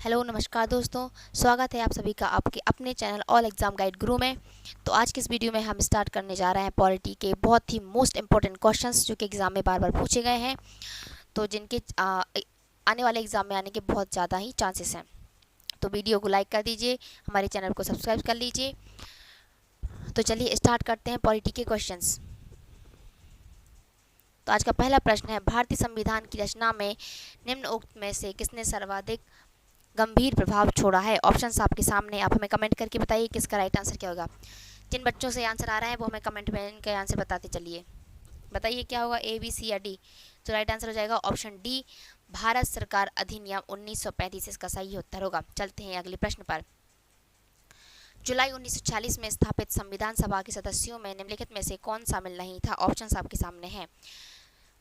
Hello नमस्कार दोस्तों। स्वागत है आप सभी का आपके अपने चैनल ऑल एग्ज़ाम गाइड गुरु में। तो आज की इस वीडियो में हम स्टार्ट करने जा रहे हैं पॉलिटी के बहुत ही मोस्ट इंपॉर्टेंट क्वेश्चंस जो कि एग्ज़ाम में बार बार पूछे गए हैं, तो जिनके आने वाले एग्ज़ाम में आने के बहुत ज़्यादा ही चांसेस हैं। तो वीडियो को लाइक कर दीजिए, हमारे चैनल को सब्सक्राइब कर लीजिए। तो चलिए स्टार्ट करते हैं पॉलिटी के क्वेश्चंस। तो आज का पहला प्रश्न है, भारतीय संविधान की रचना में निम्नोक्त में से किसने सर्वाधिक गंभीर प्रभाव छोड़ा है? ऑप्शंस आपके सामने, आप हमें कमेंट करके बताइए किसका राइट आंसर क्या होगा। जिन बच्चों से आंसर आ रहा है वो हमें कमेंट में इनका आंसर बताते चलिए। बताइए क्या होगा, ए बी सी या डी। तो राइट आंसर हो जाएगा ऑप्शन डी, भारत सरकार अधिनियम 1935 इसका सही उत्तर होगा। चलते हैं अगले प्रश्न पर। जुलाई 1946 में स्थापित संविधान सभा के सदस्यों में निम्नलिखित में से कौन शामिल नहीं था? ऑप्शंस आपके सामने हैं।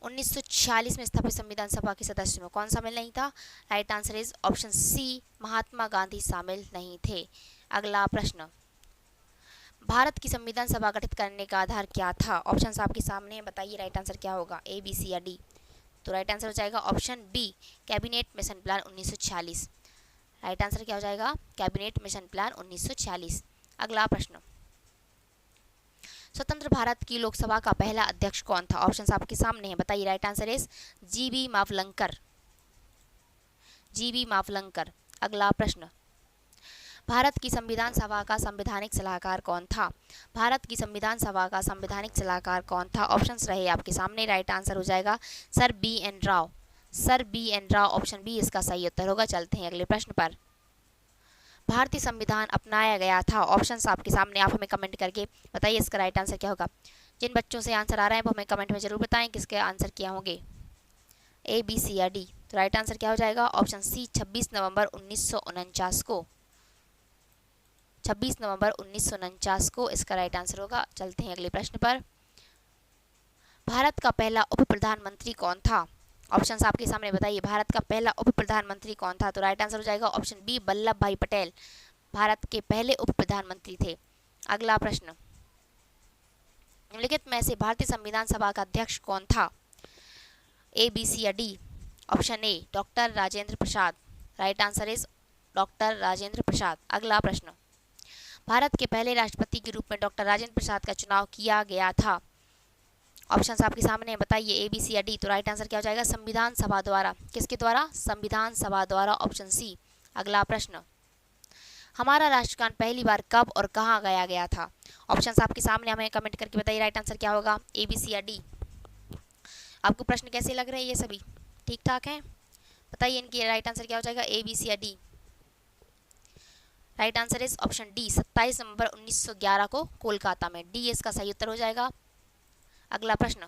1946 में स्थापित संविधान सभा के सदस्यों में कौन शामिल नहीं था? Right answer is option C, Mahatma Gandhi शामिल नहीं थे। अगला प्रश्न, भारत की संविधान सभा गठित करने का आधार क्या था? ऑप्शंस आपके सामने हैं, बताइए राइट आंसर क्या होगा, ए बी सी या डी। तो राइट आंसर हो जाएगा option B, cabinet mission plan 1946। राइट आंसर क्या हो जाएगा, कैबिनेट मिशन प्लान 1946। अगला प्रश्न, स्वतंत्र भारत की लोकसभा का पहला अध्यक्ष कौन था? ऑप्शंस आपके सामने हैं, बताइए right answer is GB Mavalankar. GB Mavalankar. अगला प्रश्न, भारत की संविधान सभा का संवैधानिक सलाहकार कौन था? भारत की संविधान सभा का संवैधानिक सलाहकार कौन था? ऑप्शंस रहे आपके सामने, राइट आंसर हो जाएगा sir B N Rao. Sir B N Rao, option B इसका सही उत्तर होगा। चलते हैं अगले प्रश्न पर। भारतीय संविधान अपनाया गया था, ऑप्शंस आपके सामने, आप हमें कमेंट करके बताइए इसका राइट आंसर क्या होगा। जिन बच्चों से आंसर आ रहा है वो हमें कमेंट में जरूर बताएं किसके आंसर क्या होंगे, ए बी सी या डी। तो राइट आंसर क्या हो जाएगा, ऑप्शन सी, 26 नवंबर 1949 को। 26 नवंबर 1949 को इसका राइट आंसर होगा। चलते हैं अगले प्रश्न पर। भारत का पहला उप प्रधानमंत्री कौन था? ऑप्शंस आपके सामने, बताइए भारत का पहला उप प्रधानमंत्री कौन था? तो राइट आंसर हो जाएगा ऑप्शन बी, वल्लभ भाई पटेल भारत के पहले उप प्रधानमंत्री थे। अगला प्रश्न, निम्नलिखित में से भारतीय संविधान सभा का अध्यक्ष कौन था? ए बी सी या D. Option A, doctor Rajendra Prasad. Right answer is doctor Rajendra Prasad. अगला प्रश्न, भारत के पहले राष्ट्रपति के रूप में डॉक्टर राजेंद्र प्रसाद का चुनाव किया गया था। ऑप्शंस आपके सामने, बताइए ए बी सी या डी। तो राइट आंसर क्या हो जाएगा, संविधान सभा द्वारा। किसके द्वारा? संविधान सभा द्वारा, ऑप्शन सी। अगला प्रश्न, हमारा राष्ट्रगान पहली बार कब और कहाँ गाया गया था? ऑप्शंस आपके सामने, हमें कमेंट करके बताइए राइट आंसर क्या होगा, ए बी सी या डी। आपको प्रश्न कैसे लग रहे हैं? ये सभी ठीक ठाक हैं? बताइए इनकी राइट आंसर क्या हो जाएगा, ए बी सी या D. Right answer is option D, 27 नवंबर 1911 को कोलकाता में। डी इसका सही उत्तर हो जाएगा। अगला प्रश्न,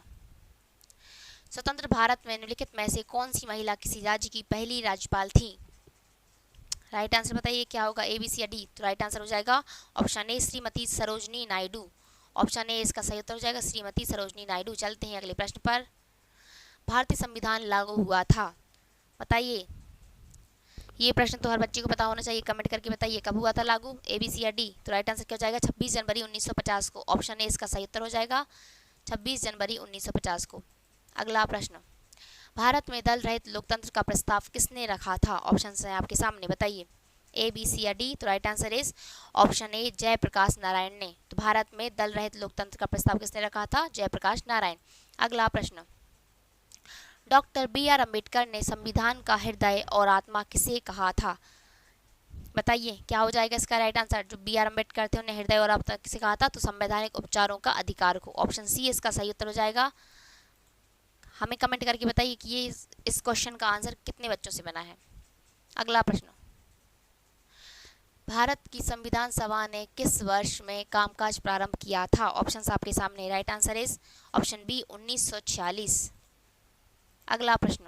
स्वतंत्र भारत में निम्नलिखित में से कौन सी महिला किसी राज्य की पहली राज्यपाल थी? राइट आंसर बताइए क्या होगा, ए बी सी या डी। तो राइट आंसर हो जाएगा option A, Shrimati Sarojini Naidu. Option A इसका सही उत्तर हो जाएगा, श्रीमती सरोजनी नायडू। चलते हैं अगले प्रश्न पर। भारतीय संविधान लागू हुआ था, बताइए। ये प्रश्न तो हर बच्चे को पता होना चाहिए, कमेंट करके बताइए कब हुआ था लागू, ए बी सी या डी। तो राइट आंसर क्या हो जाएगा, 26 जनवरी 1950 को। ऑप्शन ए इसका सही उत्तर हो जाएगा, 26 जनवरी 1950 को। अगला प्रश्न, भारत में दल रहित लोकतंत्र का प्रस्ताव किसने रखा था? ऑप्शन हैं आपके सामने, बताइए ए बी सी या डी। तो right answer is option A, Jayaprakash Narayan ने। तो भारत में दल रहित लोकतंत्र का प्रस्ताव किसने रखा था? जयप्रकाश नारायण। अगला प्रश्न, डॉक्टर बी आर अम्बेडकर ने संविधान का हृदय और आत्मा किसे कहा था? बताइए क्या हो जाएगा इसका राइट आंसर। जो बी आर अम्बेडकर थे उन्हें हृदय और आत्मा किसे कहा था? तो संवैधानिक उपचारों का अधिकार को। ऑप्शन सी इसका सही उत्तर हो जाएगा। हमें कमेंट करके बताइए कि ये इस क्वेश्चन का आंसर कितने बच्चों से बना है। अगला प्रश्न, भारत की संविधान सभा ने किस वर्ष में कामकाज प्रारंभ किया था? ऑप्शंस आपके सामने, right answer is option B, 1946। अगला प्रश्न,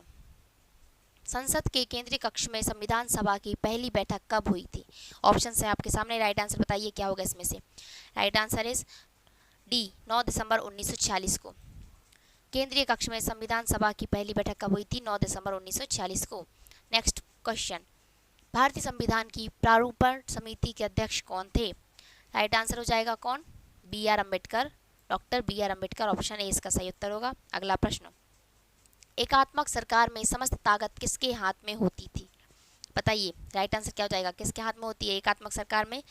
संसद के केंद्रीय कक्ष में संविधान सभा की पहली बैठक कब हुई थी? ऑप्शंस है आपके सामने, राइट आंसर बताइए क्या होगा इसमें से। राइट आंसर इज डी, 9 दिसंबर 1946 को। केंद्रीय कक्ष में संविधान सभा की पहली बैठक कब हुई थी? 9 दिसंबर 1946 को। नेक्स्ट क्वेश्चन, भारतीय संविधान की प्रारूपण समिति के अध्यक्ष कौन थे? राइट आंसर हो जाएगा कौन? B R Ambedkar, doctor B R Ambedkar. Option A इसका सही उत्तर होगा। अगला प्रश्न, एकात्मक सरकार में समस्त ताकत किसके हाथ में होती थी? बताइए राइट आंसर क्या हो जाएगा, किसके हाथ में होती है एकात्मक सरकार में?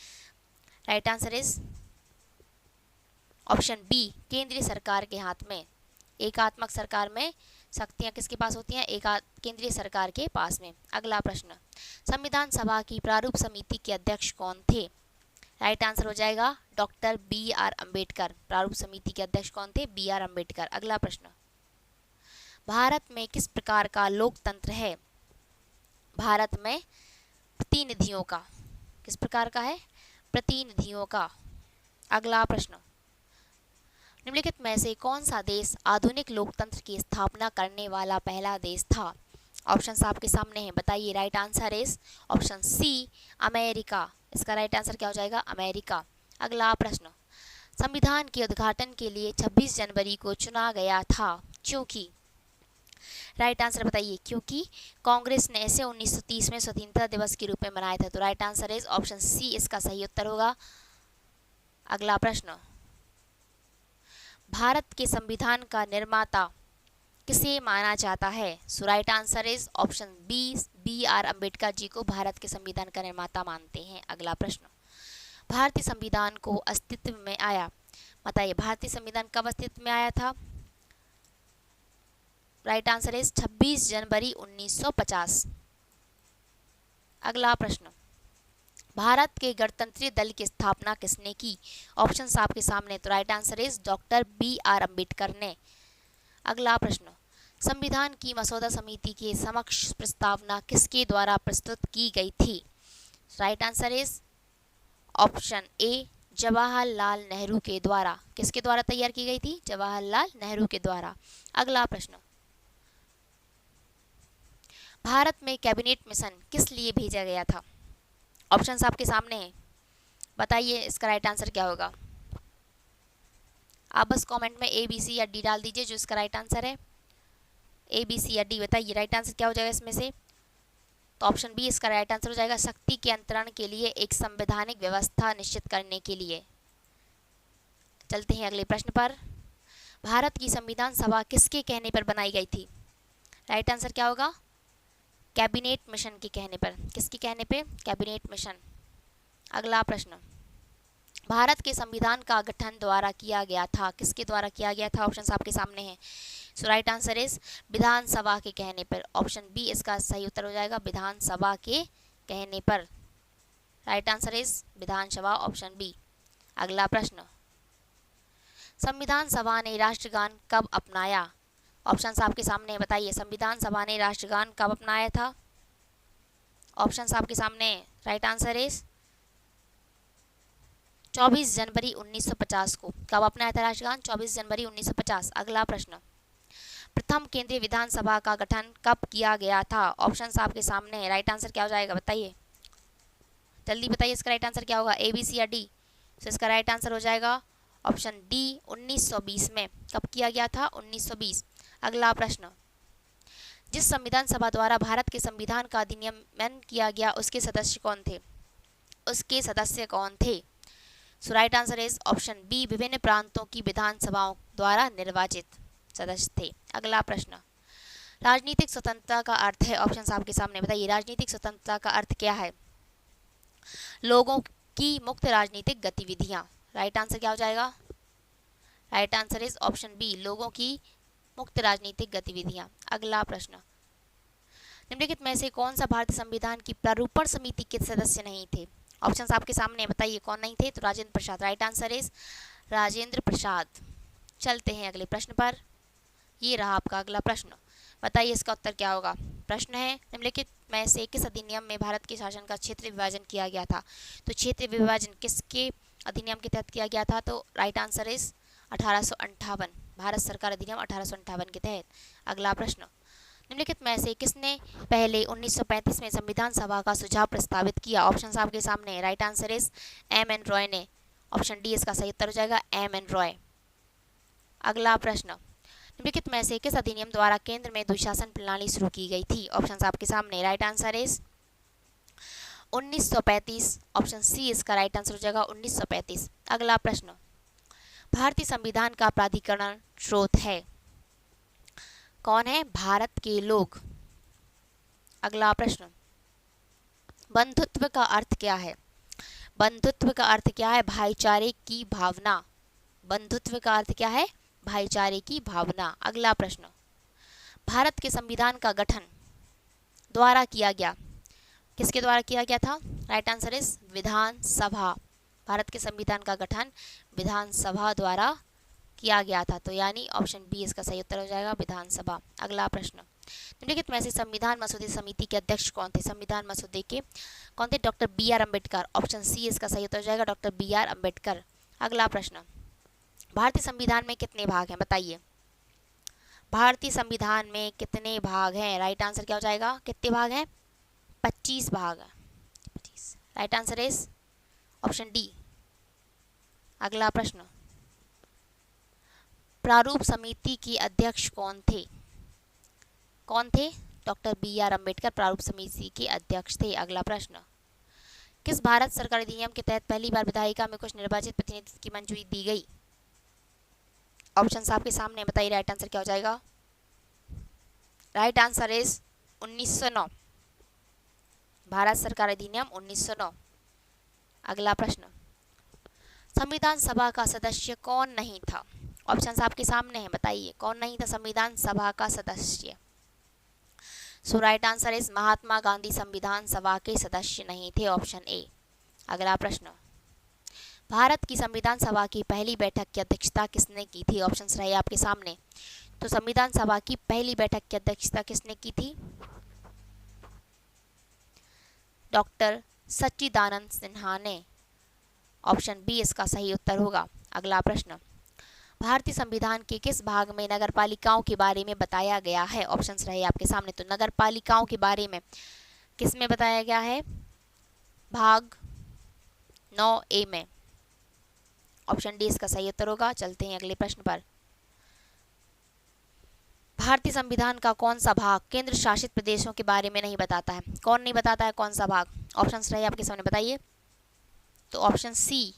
Right answer is option B, केंद्रीय सरकार के हाथ में। एकात्मक सरकार में शक्तियां किसके पास होती हैं? केंद्रीय सरकार के पास में। अगला प्रश्न, संविधान सभा की प्रारूप समिति के अध्यक्ष कौन थे? राइट आंसर हो जाएगा डॉक्टर बी आर अम्बेडकर। प्रारूप समिति के अध्यक्ष कौन थे? B R Ambedkar. अगला प्रश्न, भारत में किस प्रकार का लोकतंत्र है? भारत में प्रतिनिधियों का, किस प्रकार का है? प्रतिनिधियों का। अगला प्रश्न, निम्नलिखित में से कौन सा देश आधुनिक लोकतंत्र की स्थापना करने वाला पहला देश था? ऑप्शन आपके सामने हैं, बताइए। Right answer is option C, America. इसका राइट आंसर क्या हो जाएगा? अमेरिका। अगला प्रश्न, संविधान के उद्घाटन के लिए 26 जनवरी को चुना गया था क्योंकि? राइट आंसर बताइए। क्योंकि कांग्रेस ने इसे 1930 में स्वतंत्रता दिवस के रूप में मनाया था। तो right answer is option C इसका सही उत्तर होगा। अगला प्रश्न, भारत के संविधान का निर्माता किसे माना जाता है? So right answer is option B R Ambedkar ji को भारत के संविधान का निर्माता मानते हैं। अगला प्रश्न, भारतीय संविधान को अस्तित्व में आया, बताइए भारतीय संविधान कब अस्तित्व में आया था? राइट आंसर इज 26 जनवरी 1950। अगला प्रश्न, भारत के गणतंत्रीय दल की स्थापना किसने की? ऑप्शन आपके सामने। तो right answer is doctor B R Ambedkar ने। अगला प्रश्न, संविधान की मसौदा समिति के समक्ष प्रस्तावना किसके द्वारा प्रस्तुत की गई थी? राइट आंसर इज ऑप्शन ए, जवाहरलाल नेहरू के द्वारा। किसके द्वारा तैयार की गई थी? जवाहरलाल नेहरू के द्वारा। अगला प्रश्न, भारत में कैबिनेट मिशन किस लिए भेजा गया था? ऑप्शंस आपके सामने हैं, बताइए इसका राइट आंसर क्या होगा। आप बस कमेंट में ए बी सी या डी डाल दीजिए जो इसका राइट आंसर है। ए बी सी या डी बताइए राइट आंसर क्या हो जाएगा इसमें से? तो ऑप्शन बी इसका राइट आंसर हो जाएगा, शक्ति के अंतरण के लिए एक संवैधानिक व्यवस्था निश्चित करने के लिए। चलते हैं अगले प्रश्न पर, भारत की संविधान सभा किसके कहने पर बनाई गई थी? राइट आंसर क्या होगा? कैबिनेट मिशन के कहने पर। किसके कहने पे? Cabinet mission. अगला प्रश्न, भारत के संविधान का गठन द्वारा किया गया था, किसके द्वारा किया गया था? ऑप्शन आपके सामने हैं। सो राइट आंसर इज विधानसभा के कहने पर। ऑप्शन बी इसका सही उत्तर हो जाएगा, विधानसभा के कहने पर। राइट आंसर इज विधानसभा, ऑप्शन बी। अगला प्रश्न, संविधान सभा ने राष्ट्रगान कब अपनाया? ऑप्शंस आपके सामने, बताइए संविधान सभा ने राष्ट्रगान कब अपनाया था? ऑप्शंस आपके सामने। राइट आंसर इज 24 जनवरी 1950 को। कब अपनाया था राष्ट्रगान? 24 जनवरी 1950। अगला प्रश्न, प्रथम केंद्रीय विधानसभा का गठन कब किया गया था? ऑप्शंस आपके सामने है। राइट आंसर क्या हो जाएगा बताइए, जल्दी बताइए इसका राइट आंसर क्या होगा? ए बी सी या डी? तो इसका राइट आंसर हो जाएगा ऑप्शन डी, 1920 में। कब किया गया था? 1920। अगला प्रश्न, जिस संविधान सभा द्वारा भारत के संविधान का अधिनियमन किया गया उसके सदस्य कौन थे? उसके सदस्य कौन थे? So right answer is option B, विभिन्न प्रांतों की विधानसभाओं द्वारा निर्वाचित सदस्य थे। अगला प्रश्न, राजनीतिक स्वतंत्रता का अर्थ है? ऑप्शन आपके सामने, बताइए राजनीतिक स्वतंत्रता का अर्थ क्या है? लोगों की मुक्त राजनीतिक गतिविधियां। राइट आंसर क्या हो जाएगा? Right answer is option B, लोगों की मुक्त राजनीतिक गतिविधियां। अगला प्रश्न, निम्नलिखित में से कौन सा भारतीय संविधान की प्रारूपण समिति के सदस्य नहीं थे? ऑप्शंस आपके सामने, बताइए कौन नहीं थे? तो Rajendra Prasad. Right answer is Rajendra Prasad. चलते हैं अगले प्रश्न पर। ये रहा आपका अगला प्रश्न, बताइए इसका उत्तर क्या होगा। प्रश्न है, निम्नलिखित में से किस अधिनियम में भारत के शासन का क्षेत्र विभाजन किया गया था? तो क्षेत्र विभाजन किसके अधिनियम के तहत किया गया था? तो राइट आंसर इज 1858, भारत सरकार अधिनियम 1858 के तहत। अगला प्रश्न, निम्नलिखित में से किसने पहले 1935 में संविधान सभा का सुझाव प्रस्तावित किया? ऑप्शन आपके सामने। Right answer is M N Roy ने। ऑप्शन डी इसका सही उत्तर हो जाएगा, एम एन रॉय। अगला प्रश्न, निम्नलिखित में से किस अधिनियम द्वारा केंद्र में द्विशासन प्रणाली शुरू की गई थी? ऑप्शन आपके सामने। Right answer is 1935। Option C इसका राइट आंसर हो जाएगा 1935। अगला प्रश्न, भारतीय संविधान का प्राधिकरण स्रोत है? कौन है? भारत के लोग। अगला प्रश्न, बंधुत्व का अर्थ क्या है? बंधुत्व का अर्थ क्या है? भाईचारे की भावना। बंधुत्व का अर्थ क्या है? भाईचारे की भावना। अगला प्रश्न, भारत के संविधान का गठन द्वारा किया गया, किसके द्वारा किया गया था? राइट आंसर इज विधानसभा। भारत के संविधान का गठन विधानसभा द्वारा किया गया था, तो यानी ऑप्शन बी इसका सही उत्तर हो जाएगा, विधानसभा। अगला प्रश्न, निम्नलिखित में से संविधान मसौदे समिति के अध्यक्ष कौन थे? संविधान मसौदे के कौन थे? Doctor B R Ambedkar. Option C इसका सही उत्तर हो जाएगा, डॉक्टर बी आर अम्बेडकर। अगला प्रश्न, भारतीय संविधान में कितने भाग हैं? बताइए, भारतीय संविधान में कितने भाग हैं? राइट आंसर क्या हो जाएगा? कितने भाग हैं? 25 भाग हैं। 25। Right answer is option D. अगला प्रश्न, प्रारूप समिति के अध्यक्ष कौन थे? कौन थे? डॉक्टर बी आर अम्बेडकर प्रारूप समिति के अध्यक्ष थे। अगला प्रश्न, किस भारत सरकार अधिनियम के तहत पहली बार विधायिका में कुछ निर्वाचित प्रतिनिधित्व की मंजूरी दी गई? ऑप्शन आपके सामने, बताइए राइट आंसर क्या हो जाएगा? राइट आंसर इज 1909, भारत सरकार अधिनियम 1909। अगला प्रश्न, संविधान सभा का सदस्य कौन नहीं था? ऑप्शन आपके सामने है, बताइए कौन नहीं था संविधान सभा का सदस्य? सो right answer is Mahatma Gandhi संविधान सभा के सदस्य नहीं थे, ऑप्शन ए। अगला प्रश्न, भारत की संविधान सभा की पहली बैठक की अध्यक्षता किसने की थी? ऑप्शंस रहे आपके सामने। तो संविधान सभा की पहली बैठक की अध्यक्षता किसने की थी? डॉक्टर सच्चिदानंद सिन्हा ने। ऑप्शन बी इसका सही उत्तर होगा। अगला प्रश्न, भारतीय संविधान के किस भाग में नगरपालिकाओं के बारे में बताया गया है? ऑप्शंस रहे आपके सामने। तो नगरपालिकाओं के बारे में किस में बताया गया है? भाग 9A में। ऑप्शन डी इसका सही उत्तर होगा। चलते हैं अगले प्रश्न पर। भारतीय संविधान का कौन सा भाग केंद्र शासित प्रदेशों के बारे में नहीं बताता है? कौन नहीं बताता है? कौन सा भाग? ऑप्शंस रहे आपके सामने, बताइए। तो ऑप्शन सी,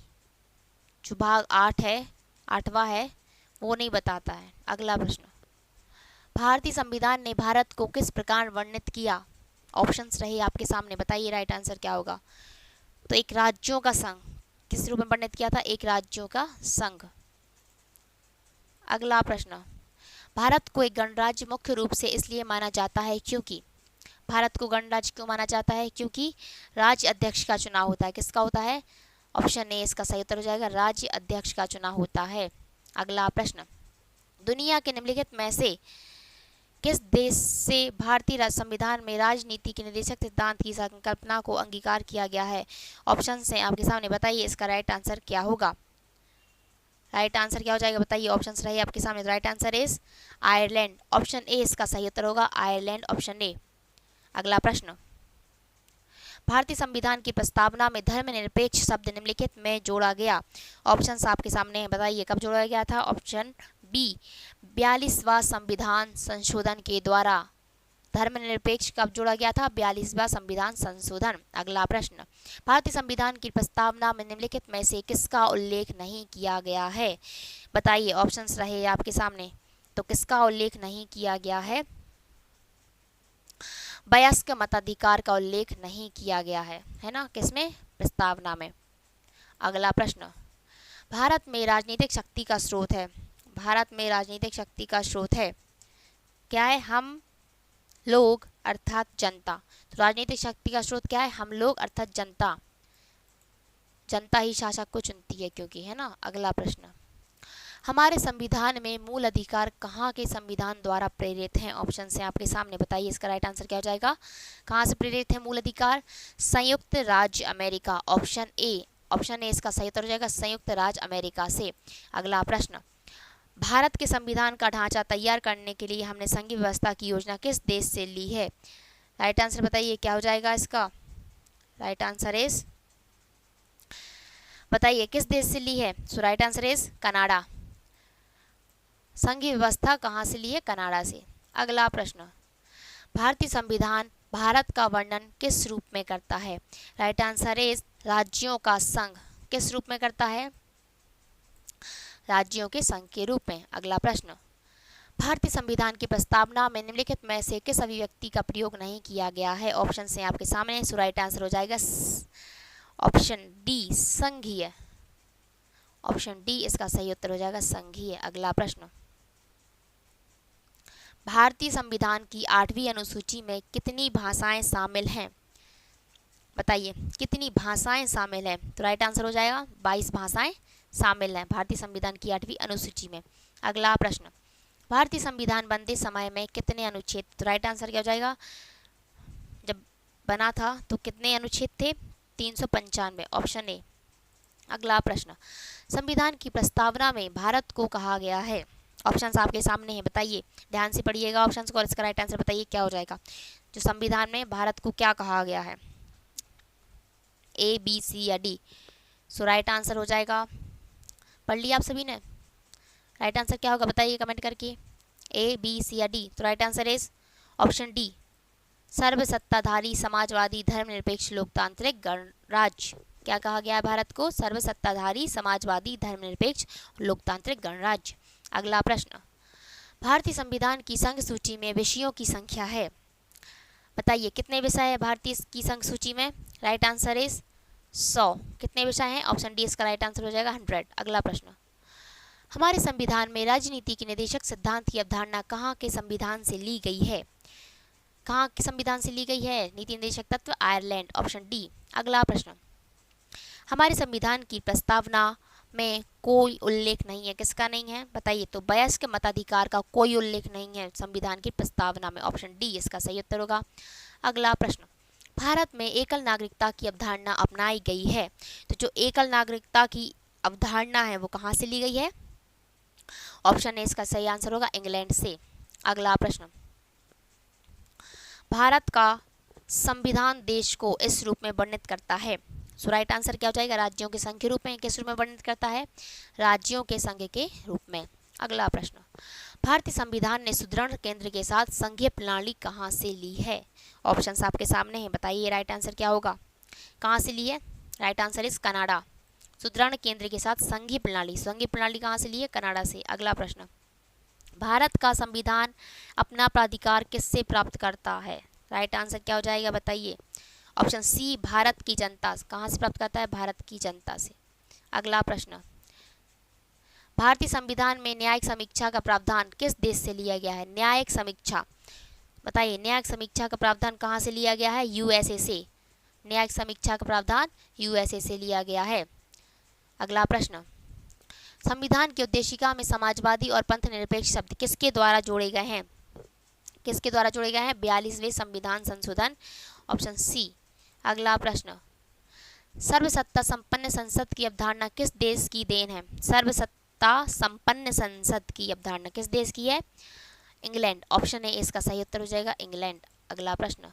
जो भाग 8 है, 8वां है, वो नहीं बताता है। अगला प्रश्न, भारतीय संविधान ने भारत को किस प्रकार वर्णित किया? ऑप्शंस रहे आपके सामने, बताइए राइट आंसर क्या होगा? तो एक राज्यों का संघ। किस रूप में वर्णित किया था? एक राज्यों का संघ। अगला प्रश्न, भारत को एक गणराज्य मुख्य रूप से इसलिए माना जाता है क्योंकि? भारत को गणराज्य क्यों माना जाता है? क्योंकि राज्य अध्यक्ष का चुनाव होता है। किसका होता है? ऑप्शन ए इसका सही उत्तर हो जाएगा, राज्य अध्यक्ष का चुनाव होता है। अगला प्रश्न, दुनिया के निम्नलिखित में से किस देश से भारतीय संविधान में राजनीति के निर्देशक सिद्धांत की संकल्पना को अंगीकार किया गया है? ऑप्शन है आपके सामने, बताइए इसका राइट आंसर क्या होगा? राइट आंसर क्या हो जाएगा? बताइए, ऑप्शंस रहे आपके सामने। Right answer is Ireland. Option A इसका सही उत्तर होगा, आयरलैंड, ऑप्शन ए। अगला प्रश्न, भारतीय संविधान की प्रस्तावना में धर्मनिरपेक्ष शब्द निम्नलिखित में जोड़ा गया। ऑप्शंस आपके सामने हैं, बताइए कब जोड़ा गया था? ऑप्शन बी, 42वां संविधान संशोधन के द्वारा। धर्मनिरपेक्ष कब जोड़ा गया था? 42वां संविधान संशोधन। अगला प्रश्न, भारतीय संविधान की प्रस्तावना में निम्नलिखित में से किसका उल्लेख नहीं किया गया है? बताइए, ऑप्शंस रहे आपके सामने। तो किसका उल्लेख नहीं किया गया है? वयस्क मताधिकार का उल्लेख नहीं किया गया है ना? किसमें? प्रस्तावना में। अगला प्रश्न, भारत में राजनीतिक शक्ति का स्रोत है। भारत में राजनीतिक शक्ति का स्रोत है क्या है? हम लोग अर्थात जनता। तो राजनीतिक शक्ति का स्रोत क्या है? हम लोग अर्थात जनता। जनता ही शासक को चुनती है क्योंकि, है ना? अगला प्रश्न, हमारे संविधान में मूल अधिकार कहाँ के संविधान द्वारा प्रेरित हैं? ऑप्शन से आपके सामने, बताइए इसका राइट आंसर क्या हो जाएगा? कहाँ से प्रेरित है मूल अधिकार? संयुक्त राज्य America, option A. Option A इसका सही उत्तर हो जाएगा, संयुक्त राज्य अमेरिका से। अगला प्रश्न, भारत के संविधान का ढांचा तैयार करने के लिए हमने संघीय व्यवस्था की योजना किस देश से ली है? राइट आंसर बताइए क्या हो जाएगा इसका? राइट आंसर इज, बताइए किस देश से ली है? So right answer is Canada. संघीय व्यवस्था कहाँ से ली है? कनाडा से। अगला प्रश्न, भारतीय संविधान भारत का वर्णन किस रूप में करता है? राइट आंसर इज राज्यों का संघ। किस रूप में करता है? राज्यों के संघ के रूप में। अगला प्रश्न, भारतीय संविधान की प्रस्तावना में निम्नलिखित में से किस अभिव्यक्ति का प्रयोग नहीं किया गया है? ऑप्शन से आपके सामने। सो राइट आंसर हो जाएगा ऑप्शन डी संघीय। ऑप्शन डी इसका सही उत्तर हो जाएगा संघीय। अगला प्रश्न, भारतीय संविधान की 8वीं अनुसूची में कितनी भाषाएं शामिल हैं? बताइए कितनी भाषाएं शामिल हैं? तो राइट आंसर हो जाएगा 22 भाषाएं शामिल हैं भारतीय संविधान की 8वीं अनुसूची में। अगला प्रश्न, भारतीय संविधान बनते समय में कितने अनुच्छेद? तो राइट आंसर क्या हो जाएगा, जब बना था तो कितने अनुच्छेद थे? 395। Option A. अगला प्रश्न, संविधान की प्रस्तावना में भारत को कहा गया है? ऑप्शंस आपके सामने हैं, बताइए, ध्यान से पढ़िएगा ऑप्शंस को और इसका राइट आंसर बताइए क्या हो जाएगा। जो संविधान में भारत को क्या कहा गया है? ए, बी, सी या डी? सो राइट आंसर हो जाएगा, पढ़ लिया आप सभी ने? राइट आंसर क्या होगा बताइए कमेंट करके, ए, बी, सी या डी? तो right answer is option D, सर्वसत्ताधारी समाजवादी धर्मनिरपेक्ष लोकतांत्रिक गणराज्य। क्या कहा गया है भारत को? सर्वसत्ताधारी समाजवादी धर्मनिरपेक्ष लोकतांत्रिक गणराज्य। अगला प्रश्न, भारतीय संविधान की संघ सूची में विषयों की संख्या है? बताइए कितने विषय है भारतीय की संघ सूची में? Right answer is 100। कितने विषय हैं? ऑप्शन डी इसका राइट आंसर हो जाएगा 100। अगला प्रश्न, हमारे संविधान में राजनीति के निदेशक सिद्धांत की अवधारणा कहाँ के संविधान से ली गई है? कहाँ के संविधान से ली गई है नीति निर्देशक तत्व? आयरलैंड। Option D. अगला प्रश्न, हमारे संविधान की प्रस्तावना में कोई उल्लेख नहीं है, किसका नहीं है? बताइए। तो वयस्क मताधिकार का कोई उल्लेख नहीं है संविधान की प्रस्तावना में। ऑप्शन डी इसका सही उत्तर होगा। अगला प्रश्न, भारत में एकल नागरिकता की अवधारणा अपनाई गई है, तो जो एकल नागरिकता की अवधारणा है वो कहाँ से ली गई है? ऑप्शन ए इसका सही आंसर होगा इंग्लैंड से। अगला प्रश्न, भारत का संविधान देश को इस रूप में वर्णित करता है? सो राइट आंसर क्या हो जाएगा? राज्यों के संघ के रूप में। किस रूप में वर्णित करता है? राज्यों के संघ के रूप में। अगला प्रश्न, भारतीय संविधान ने सुदृढ़ केंद्र के साथ संघीय प्रणाली कहाँ से ली है? ऑप्शंस आपके सामने हैं, बताइए राइट आंसर क्या होगा, कहाँ से ली है? Right answer is Canada. सुदृढ़ केंद्र के साथ संघीय प्रणाली कहाँ से ली है? कनाडा से। अगला प्रश्न, भारत का संविधान अपना प्राधिकार किससे प्राप्त करता है? राइट आंसर क्या हो जाएगा बताइए? ऑप्शन सी, भारत की जनता। कहाँ से प्राप्त करता है? भारत की जनता से। अगला प्रश्न, भारतीय संविधान में न्यायिक समीक्षा का प्रावधान किस देश से लिया गया है? न्यायिक समीक्षा, बताइए न्यायिक समीक्षा का प्रावधान कहाँ से लिया गया है? यूएसए से। न्यायिक समीक्षा का प्रावधान यूएसए से लिया गया है। अगला प्रश्न, संविधान की उद्देशिका में समाजवादी और पंथ निरपेक्ष शब्द किसके द्वारा जोड़े गए हैं? किसके द्वारा जोड़े गए हैं? 42वें संविधान संशोधन। Option C. अगला प्रश्न, सर्वसत्ता संपन्न संसद की अवधारणा किस देश की देन है? सर्वसत्ता संपन्न संसद की अवधारणा किस देश की है? इंग्लैंड। ऑप्शन ए इसका सही उत्तर हो जाएगा इंग्लैंड। अगला प्रश्न,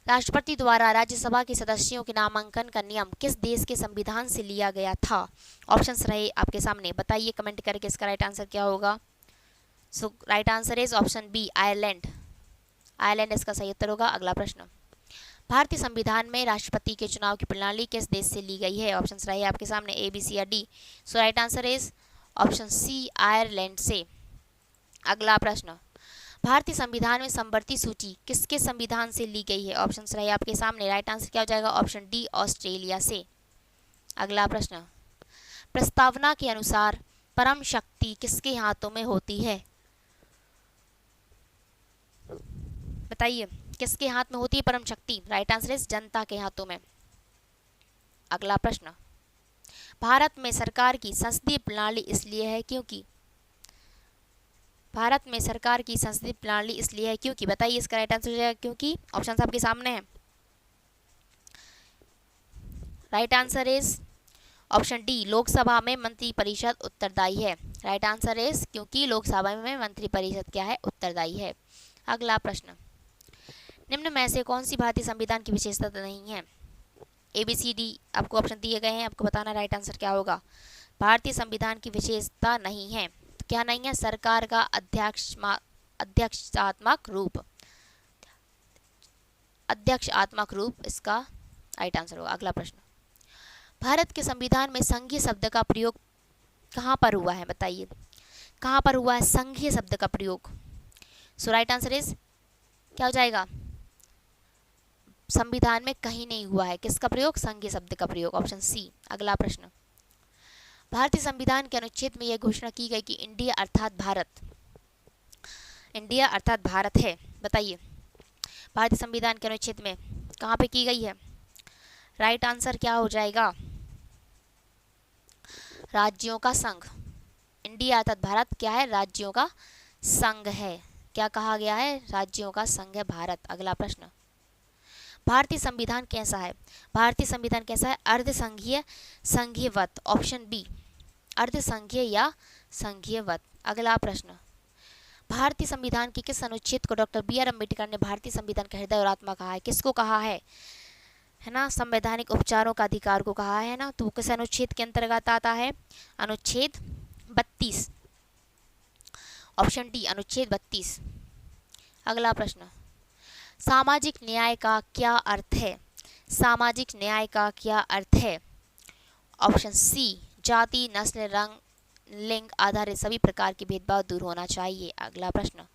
राष्ट्रपति द्वारा राज्यसभा के सदस्यों के नामांकन का नियम किस देश के संविधान से लिया गया था? ऑप्शंस रहे आपके सामने, बताइए कमेंट करके इसका राइट आंसर क्या होगा। So right answer is option B, Ireland. Ireland इसका सही उत्तर होगा। अगला प्रश्न, भारतीय संविधान में राष्ट्रपति के चुनाव की प्रणाली किस देश से ली गई है? ऑप्शंस रहे आपके सामने, ए, बी, सी या D. So right answer is option C, Ireland से। अगला प्रश्न, भारतीय संविधान में समवर्ती सूची किसके संविधान से ली गई है? ऑप्शंस रहे आपके सामने, राइट आंसर क्या हो जाएगा? ऑप्शन डी, ऑस्ट्रेलिया से। अगला प्रश्न, प्रस्तावना के अनुसार परम शक्ति किसके हाथों में होती है? बताइए किसके हाथ में होती है परम शक्ति? राइट आंसर इज जनता के हाथों में। अगला प्रश्न, भारत में सरकार की संसदीय प्रणाली इसलिए है क्योंकि? भारत में सरकार की संसदीय प्रणाली इसलिए है क्योंकि, बताइए इसका राइट आंसर हो जाएगा क्योंकि। ऑप्शन आपके सामने है, right answer is option D, Lok Sabha में मंत्रिपरिषद उत्तरदायी है। राइट आंसर इज क्योंकि लोकसभा में मंत्रिपरिषद क्या है? उत्तरदायी है। अगला प्रश्न, निम्न में से कौन सी भारतीय संविधान की विशेषता नहीं है? ए, बी, सी, डी आपको ऑप्शन दिए गए हैं, आपको बताना राइट आंसर क्या होगा। भारतीय संविधान की विशेषता नहीं है, तो क्या नहीं है? सरकार का अध्यक्षात्मक रूप। अध्यक्षात्मक रूप इसका राइट आंसर होगा। अगला प्रश्न, भारत के संविधान में संघीय शब्द का प्रयोग कहाँ पर हुआ है? बताइए। कहाँ पर हुआ है संघीय शब्द का प्रयोग? सो राइट आंसर इज क्या हो जाएगा? संविधान में कहीं नहीं हुआ है। किसका प्रयोग? संघीय शब्द का प्रयोग, ऑप्शन सी। अगला प्रश्न, भारतीय संविधान के अनुच्छेद में यह घोषणा की गई कि इंडिया अर्थात भारत, इंडिया अर्थात भारत है, बताइए भारतीय संविधान के अनुच्छेद में कहाँ पे की गई है? राइट आंसर क्या हो जाएगा? राज्यों का संघ। इंडिया अर्थात भारत क्या है? राज्यों का संघ है। क्या कहा गया है? राज्यों का संघ है भारत। अगला प्रश्न, भारतीय संविधान कैसा है? भारतीय संविधान कैसा है? अर्धसंघीय, संघीयवत, ऑप्शन बी, अर्धसंघीय या संघीयवत। अगला प्रश्न, भारतीय संविधान के किस अनुच्छेद को डॉक्टर बी आर अम्बेडकर ने भारतीय संविधान का हृदय और आत्मा कहा है? किसको कहा है ना? संवैधानिक उपचारों का अधिकार को कहा है ना, तो वो किस अनुच्छेद के अंतर्गत आता है? अनुच्छेद 32, ऑप्शन डी, अनुच्छेद 32। अगला प्रश्न, सामाजिक न्याय का क्या अर्थ है? सामाजिक न्याय का क्या अर्थ है? ऑप्शन सी, जाति, नस्ल, रंग, लिंग आधारित सभी प्रकार के भेदभाव दूर होना चाहिए। अगला प्रश्न,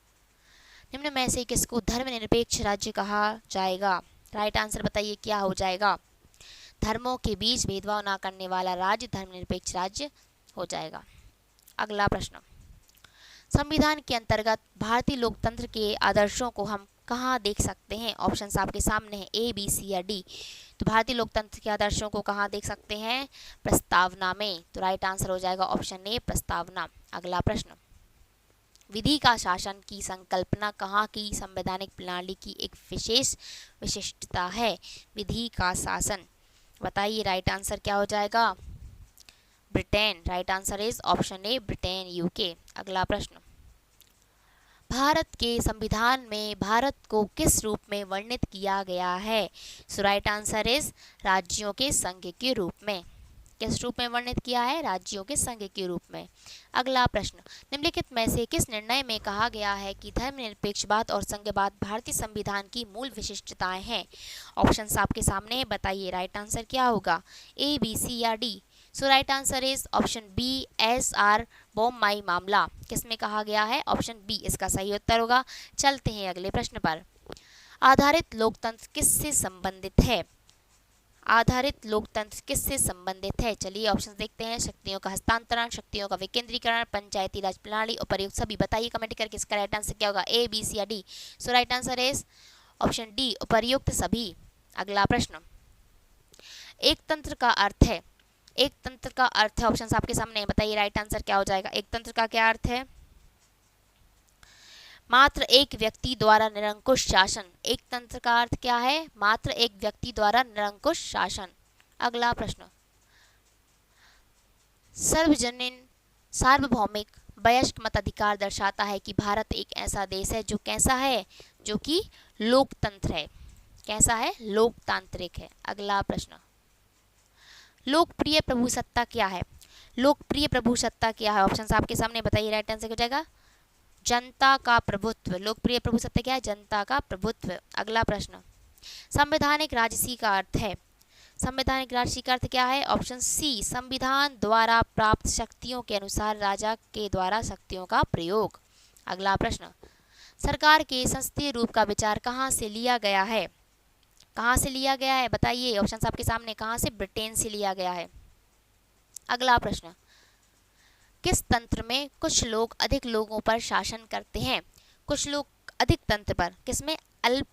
निम्न में से किसको धर्मनिरपेक्ष राज्य कहा जाएगा? राइट आंसर बताइए क्या हो जाएगा? धर्मों के बीच भेदभाव ना करने वाला राज्य धर्मनिरपेक्ष राज्य हो जाएगा। अगला प्रश्न, संविधान के अंतर्गत भारतीय लोकतंत्र के आदर्शों को हम कहाँ देख सकते हैं? ऑप्शंस आपके सामने हैं, ए, बी, सी या डी। तो भारतीय लोकतंत्र के आदर्शों को कहाँ देख सकते हैं? प्रस्तावना में। तो राइट आंसर हो जाएगा ऑप्शन ए, प्रस्तावना। अगला प्रश्न, विधि का शासन की संकल्पना कहाँ की संवैधानिक प्रणाली की एक विशेष विशिष्टता है? विधि का शासन, बताइए राइट आंसर क्या हो जाएगा? Britain. Right answer is option A, Britain, UK. अगला प्रश्न, भारत के संविधान में भारत को किस रूप में वर्णित किया गया है? सो राइट आंसर इज राज्यों के संघ के रूप में। किस रूप में वर्णित किया है? राज्यों के संघ के रूप में। अगला प्रश्न, निम्नलिखित में से किस निर्णय में कहा गया है कि धर्मनिरपेक्षवाद और संघवाद भारतीय संविधान की मूल विशिष्टताएं हैं? ऑप्शंस आपके सामने है, बताइए राइट आंसर क्या होगा? ए, बी, सी या D. So right answer is option B, S R Bommai मामला। किसमें कहा गया है? ऑप्शन बी इसका सही उत्तर होगा। चलते हैं अगले प्रश्न पर, आधारित लोकतंत्र किससे संबंधित है? आधारित लोकतंत्र किससे संबंधित है? चलिए ऑप्शन देखते हैं, शक्तियों का हस्तांतरण, शक्तियों का विकेंद्रीकरण, पंचायती राज प्रणाली, उपर्युक्त सभी। बताइए कमेंट करके इसका राइट आंसर क्या होगा? ए, बी, सी या D. So right answer is option D, उपर्युक्त सभी। अगला प्रश्न, एक तंत्र का अर्थ है, एक तंत्र का अर्थ है, ऑप्शन आपके सामने है, बताइए राइट आंसर क्या हो जाएगा? एक तंत्र का क्या अर्थ है? मात्र एक व्यक्ति द्वारा निरंकुश शासन। एक तंत्र का अर्थ क्या है? मात्र एक व्यक्ति द्वारा निरंकुश शासन। अगला प्रश्न, सार्वजनीन सार्वभौमिक वयस्क मताधिकार दर्शाता है कि भारत एक ऐसा देश है जो कैसा है? जो कि लोकतंत्र है। कैसा है? लोकतांत्रिक है। अगला प्रश्न, लोकप्रिय प्रभुसत्ता क्या है? लोकप्रिय प्रभुसत्ता क्या है? ऑप्शन आपके सामने, बताइए राइट आंसर हो जाएगा? जनता का प्रभुत्व। लोकप्रिय प्रभुसत्ता क्या है? जनता का प्रभुत्व। अगला प्रश्न, संवैधानिक राजसी का अर्थ है? संवैधानिक राजसी का अर्थ क्या है? ऑप्शन सी, संविधान द्वारा प्राप्त शक्तियों के अनुसार राजा के द्वारा शक्तियों का प्रयोग। अगला प्रश्न, सरकार के संसदीय रूप का विचार कहाँ से लिया गया है? कहाँ से लिया गया है? बताइए, ऑप्शन आपके सामने, कहाँ से? ब्रिटेन से लिया गया है। अगला प्रश्न, किस तंत्र में कुछ लोग अधिक लोगों पर शासन करते हैं? कुछ लोग अधिक तंत्र पर, किसमें? अल्प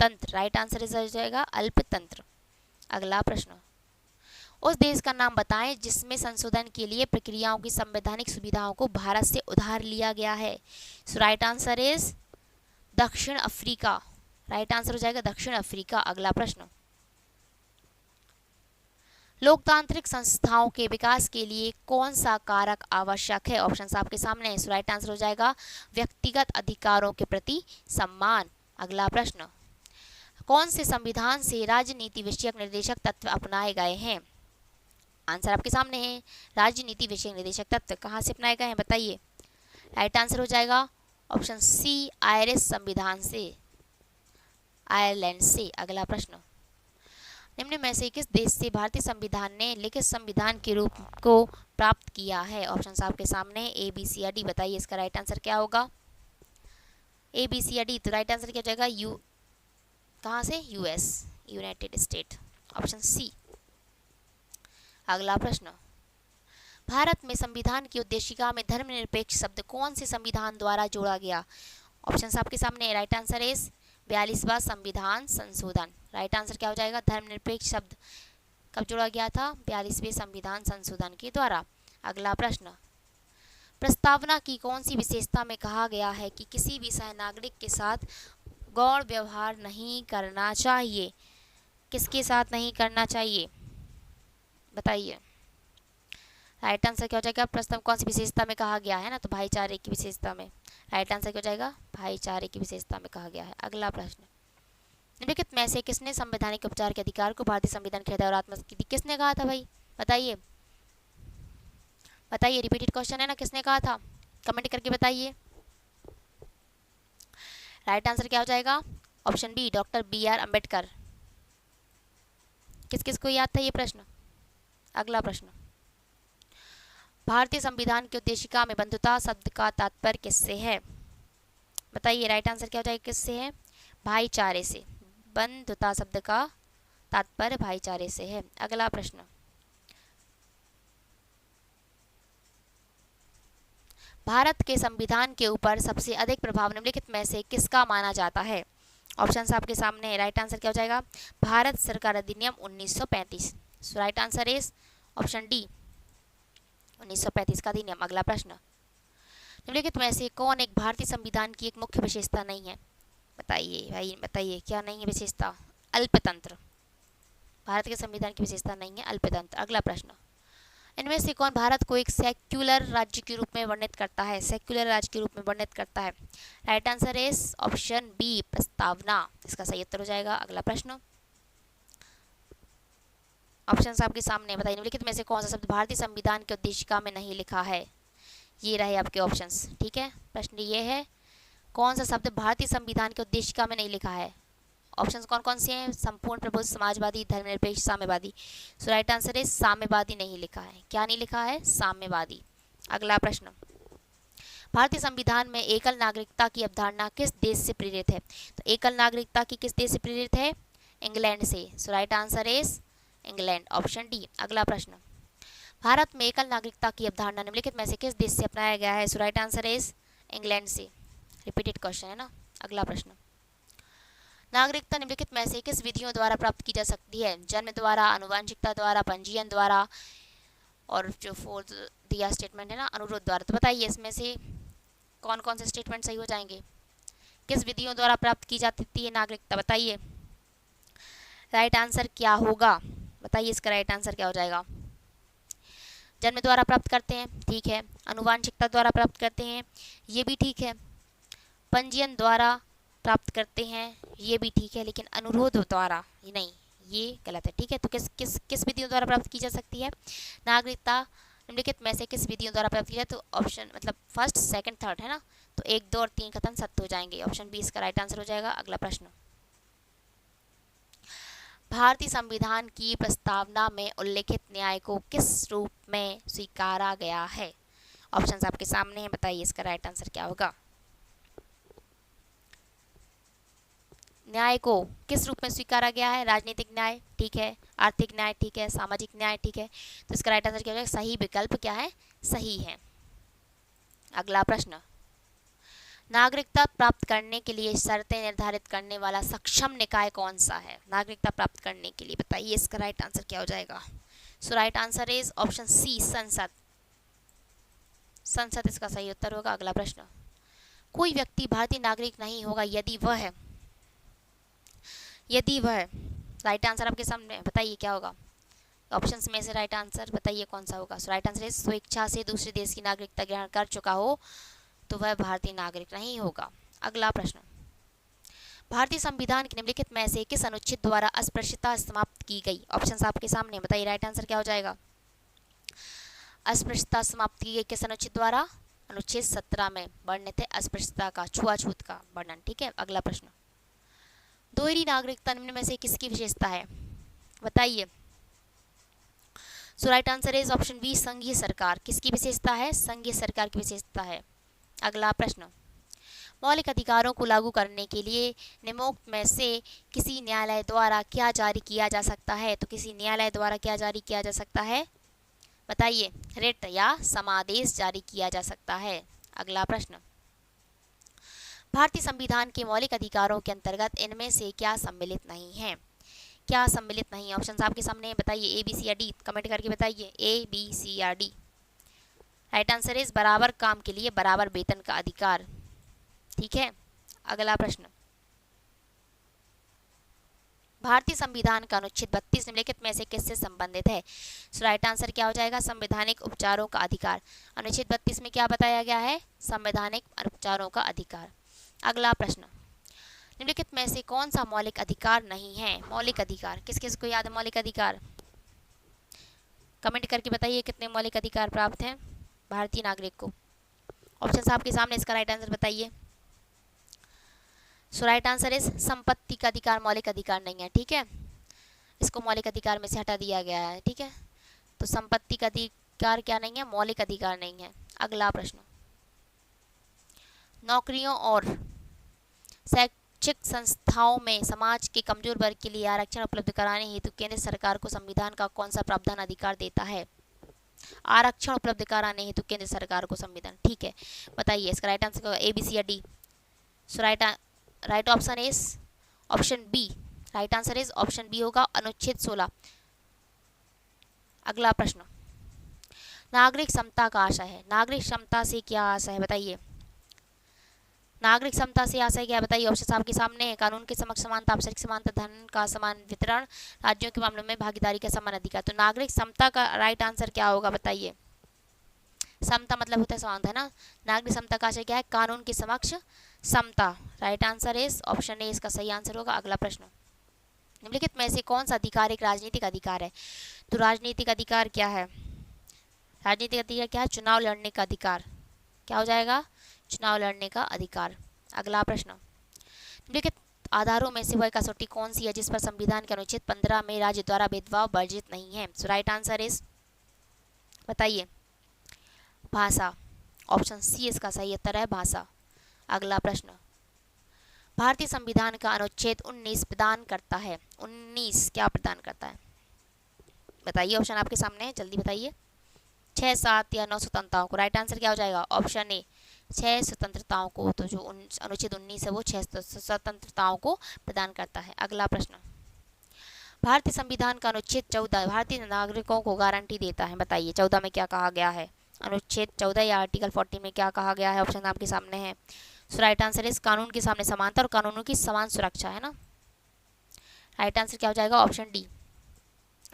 तंत्र। राइट आंसर हो जाएगा अल्प तंत्र। अगला प्रश्न, उस देश का नाम बताएं जिसमें संशोधन के लिए प्रक्रियाओं की संवैधानिक सुविधाओं को भारत से उधार लिया गया है। सो राइट आंसर इज दक्षिण अफ्रीका। राइट आंसर हो जाएगा दक्षिण अफ्रीका। अगला प्रश्न, लोकतांत्रिक संस्थाओं के विकास के लिए कौन सा कारक आवश्यक है? ऑप्शंस आपके सामने है। सो राइट आंसर हो जाएगा व्यक्तिगत अधिकारों के प्रति सम्मान। अगला प्रश्न, कौन से संविधान से राजनीति विषयक निर्देशक तत्व अपनाए गए हैं? आंसर आपके सामने है, राजनीति विषयक निर्देशक तत्व कहाँ से अपनाए गए हैं? बताइए। राइट आंसर हो जाएगा ऑप्शन सी, आयरिश संविधान से, आयरलैंड से। अगला प्रश्न, निम्न में से किस देश से भारतीय संविधान ने लिखित संविधान के रूप को प्राप्त किया है? ऑप्शन आपके सामने ए, बी, सी या डी। बताइए इसका राइट आंसर क्या होगा? ए, बी, सी या डी। तो राइट आंसर क्या हो जाएगा? यू, कहाँ से? US, United State, option C. अगला प्रश्न, भारत में संविधान की उद्देशिका में धर्मनिरपेक्ष शब्द कौन से संविधान द्वारा जोड़ा गया? ऑप्शन आपके सामने। राइट आंसर इज 42वां संविधान संशोधन। राइट आंसर क्या हो जाएगा? धर्मनिरपेक्ष शब्द कब जोड़ा गया था? 42वें संविधान संशोधन के द्वारा। अगला प्रश्न, प्रस्तावना की कौन सी विशेषता में कहा गया है कि किसी भी सह नागरिक के साथ गौण व्यवहार नहीं करना चाहिए? किसके साथ नहीं करना चाहिए? बताइए। राइट आंसर क्या हो जाएगा? प्रस्ताव कौन सी विशेषता में कहा गया है ना, तो भाईचारे की विशेषता में। राइट आंसर क्या हो जाएगा? भाईचारे की विशेषता में कहा गया है। अगला प्रश्न, निम्नलिखित में से किसने संवैधानिक उपचार के अधिकार को भारतीय संविधान के हृदय और आत्मा की थी? किसने कहा था भाई? बताइए, बताइए, रिपीटेड क्वेश्चन है ना, किसने कहा था? कमेंट करके बताइए। राइट आंसर क्या हो जाएगा? Option B, doctor BR Ambedkar. किस किस को याद था ये प्रश्न? अगला प्रश्न, भारतीय संविधान की उद्देशिका में बंधुता शब्द का तात्पर्य किससे है? बताइए। राइट आंसर क्या हो जाएगा? किससे है? भाईचारे से। बंधुता शब्द का तात्पर्य भाईचारे से है। अगला प्रश्न, भारत के संविधान के ऊपर सबसे अधिक प्रभाव निम्नलिखित में से किसका माना जाता है? ऑप्शन आपके सामने है। राइट आंसर क्या हो जाएगा? भारत सरकार अधिनियम 1935। So right answer is option D, 1935 का अधिनियम। अगला प्रश्न, निम्नलिखित में से कौन एक भारतीय संविधान की एक मुख्य विशेषता नहीं है? बताइए भाई, बताइए क्या नहीं है विशेषता? अल्पतंत्र। भारत के संविधान की विशेषता नहीं है अल्पतंत्र। अगला प्रश्न, इनमें से कौन भारत को एक सेक्युलर राज्य के रूप में वर्णित करता है? सेक्युलर राज्य के रूप में वर्णित करता है। Right answer is option B, प्रस्तावना। इसका सही उत्तर हो जाएगा। अगला प्रश्न, ऑप्शन आपके सामने। बताइए, निम्नलिखित में से कौन सा शब्द भारतीय संविधान के उद्देशिका में नहीं लिखा है? ये रहे आपके ऑप्शंस। ठीक है, प्रश्न ये है, कौन सा शब्द भारतीय संविधान के उद्देशिका में नहीं लिखा है? ऑप्शंस कौन कौन से हैं? संपूर्ण प्रबुद्ध, समाजवादी, धर्मनिरपेक्ष, साम्यवादी। सो राइट आंसर इज साम्यवादी नहीं लिखा है। क्या नहीं लिखा है? साम्यवादी। अगला प्रश्न, भारतीय संविधान में एकल नागरिकता की अवधारणा किस देश से प्रेरित है? तो एकल नागरिकता की किस देश से प्रेरित है? इंग्लैंड से। So right answer is England, option D. अगला प्रश्न, भारत में एकल नागरिकता की अवधारणा निम्नलिखित में से किस देश से अपनाया गया है? So right answer is England से। रिपीटेड क्वेश्चन है ना। अगला प्रश्न, नागरिकता निम्नलिखित में से किस विधियों द्वारा प्राप्त की जा सकती है? जन्म द्वारा, आनुवंशिकता द्वारा, पंजीयन द्वारा, और जो फोर्थ दिया स्टेटमेंट है ना, अनुरोध द्वारा। तो बताइए इसमें से कौन कौन से स्टेटमेंट सही हो जाएंगे? किस विधियों द्वारा प्राप्त की जाती है नागरिकता? बताइए। राइट आंसर क्या होगा? बताइए इसका राइट आंसर क्या हो जाएगा? जन्म द्वारा प्राप्त करते हैं, ठीक है। आनुवंशिकता द्वारा प्राप्त करते हैं, ये भी ठीक है। पंजीयन द्वारा प्राप्त करते हैं, ये भी ठीक है। लेकिन अनुरोध द्वारा नहीं, ये गलत है। ठीक है, तो किस किस किस विधियों द्वारा प्राप्त की जा सकती है नागरिकता? निम्नलिखित में से किस विधियों द्वारा प्राप्त की जाए? तो ऑप्शन मतलब फर्स्ट, सेकंड, थर्ड है ना, तो 1, 2 और 3 खत्म, सत्य हो जाएंगे। ऑप्शन बी इसका राइट आंसर हो जाएगा। अगला प्रश्न, भारतीय संविधान की प्रस्तावना में उल्लेखित न्याय को किस रूप में स्वीकारा गया है? ऑप्शंस आपके सामने हैं, बताइए इसका राइट आंसर क्या होगा? न्याय को किस रूप में स्वीकारा गया है? राजनीतिक न्याय, ठीक है। आर्थिक न्याय, ठीक है। सामाजिक न्याय, ठीक है। तो इसका राइट आंसर क्या होगा? सही विकल्प क्या है? सही है। अगला प्रश्न, नागरिकता प्राप्त करने के लिए शर्तें निर्धारित करने वाला सक्षम निकाय कौन सा है? नागरिकता प्राप्त करने के लिए, बताइए इसका राइट आंसर क्या हो जाएगा? So right answer is option C, संसद। संसद इसका सही उत्तर होगा। अगला प्रश्न, कोई व्यक्ति भारतीय नागरिक नहीं होगा यदि वह राइट आंसर आपके सामने, बताइए क्या होगा? ऑप्शंस में से राइट आंसर बताइए कौन सा होगा? सो राइट आंसर इज स्वेच्छा से दूसरे देश की नागरिकता ग्रहण कर चुका हो तो वह भारतीय नागरिक नहीं होगा। अगला प्रश्न, भारतीय संविधान के निम्नलिखित में से किस अनुच्छेद द्वारा अस्पृश्यता समाप्त की गई? ऑप्शंस आपके सामने, बताइए राइट आंसर क्या हो जाएगा? अस्पृश्यता समाप्त की गई किस अनुच्छेद द्वारा? अनुच्छेद 17 में वर्णित है अस्पृश्यता का, छुआछूत का वर्णन। ठीक है, अगला प्रश्न, दोहरी नागरिकता निम्न में से किसकी विशेषता है? बताइए। So right answer is option B संघीय सरकार। किसकी विशेषता है? संघीय सरकार की विशेषता है। अगला प्रश्न, मौलिक अधिकारों को लागू करने के लिए निम्नोक्त में से किसी न्यायालय द्वारा क्या जारी किया जा सकता है? तो किसी न्यायालय द्वारा क्या जारी किया जा सकता है? बताइए। रिट या समादेश जारी किया जा सकता है। अगला प्रश्न, भारतीय संविधान के मौलिक अधिकारों के अंतर्गत इनमें से क्या सम्मिलित नहीं है? क्या सम्मिलित नहीं है? ऑप्शन आपके सामने, बताइए। ए, बी, सी या डी? कमेंट करके बताइए। ए, बी, सी या डी? राइट आंसर इज बराबर काम के लिए बराबर वेतन का अधिकार। ठीक है। अगला प्रश्न, भारतीय संविधान का अनुच्छेद 32 निम्नलिखित में से किससे संबंधित है? सो राइट आंसर क्या हो जाएगा? संवैधानिक उपचारों का अधिकार। अनुच्छेद 32 में क्या बताया गया है? संवैधानिक उपचारों का अधिकार। अगला प्रश्न, निम्नलिखित में से कौन सा मौलिक अधिकार नहीं है? मौलिक अधिकार किस किस को याद है? मौलिक अधिकार कमेंट करके बताइए कितने मौलिक अधिकार प्राप्त हैं भारतीय नागरिक को। ऑप्शन आपके सामने, इसका राइट आंसर बताइए। सो राइट आंसर इज संपत्ति का अधिकार मौलिक अधिकार नहीं है। ठीक है, इसको मौलिक अधिकार में से हटा दिया गया है। ठीक है, तो संपत्ति का अधिकार क्या नहीं है? मौलिक अधिकार नहीं है। अगला प्रश्न, नौकरियों और शैक्षिक संस्थाओं में समाज के कमजोर वर्ग के लिए आरक्षण उपलब्ध कराने हेतु केंद्र सरकार को संविधान का कौन सा प्रावधान अधिकार देता है? आरक्षण उपलब्ध कराने हेतु केंद्र सरकार को संविधान। ठीक है, बताइए इसका right answer A, B, C या D? So right option is option B. Right answer is option B होगा, अनुच्छेद 16। अगला प्रश्न, नागरिक समता का आशय है। नागरिक समता से क्या आशय है? बताइए। नागरिक समता से आशय क्या? बताइए। ऑप्शन आपके सामने है। कानून के समक्ष समानता, अवसर समानता, धन का समान वितरण, राज्यों के मामलों में भागीदारी का समान अधिकार। तो नागरिक समता का राइट आंसर क्या होगा? बताइए। समता मतलब होता है समानता, है ना? नागरिक समता का आशय क्या है? कानून के समक्ष समता। Right answer is option A, इसका सही आंसर होगा। अगला प्रश्न, निम्नलिखित में से कौन सा अधिकार एक राजनीतिक अधिकार है? तो राजनीतिक अधिकार क्या है? राजनीतिक अधिकार क्या है? चुनाव लड़ने का अधिकार। क्या हो जाएगा? चुनाव लड़ने का अधिकार। अगला प्रश्न, निम्नलिखित आधारों में से वह कसौटी कौन सी है जिस पर संविधान के अनुच्छेद 15 में राज्य द्वारा भेदभाव वर्जित नहीं है? सो राइट आंसर इज, बताइए। भाषा। ऑप्शन सी इसका सही उत्तर है, भाषा। अगला प्रश्न, भारतीय संविधान का अनुच्छेद 19 प्रदान करता है। 19 क्या प्रदान करता है? बताइए। ऑप्शन आपके सामने है, जल्दी बताइए। 6, 7 या 9 स्वतंत्रताओं को। राइट आंसर क्या हो जाएगा? ऑप्शन ए, 6 स्वतंत्रताओं को। तो जो अनुच्छेद 19 है वो 6 स्वतंत्रताओं को प्रदान करता है। अगला प्रश्न, भारतीय संविधान का अनुच्छेद 14 भारतीय नागरिकों को गारंटी देता है। बताइए 14 में क्या कहा गया है? अनुच्छेद 14 या आर्टिकल 40 में क्या कहा गया है? ऑप्शन आपके सामने है। सो राइट आंसर इस कानून के सामने समानता और कानूनों की समान सुरक्षा, है ना? राइट आंसर क्या हो जाएगा? Option D.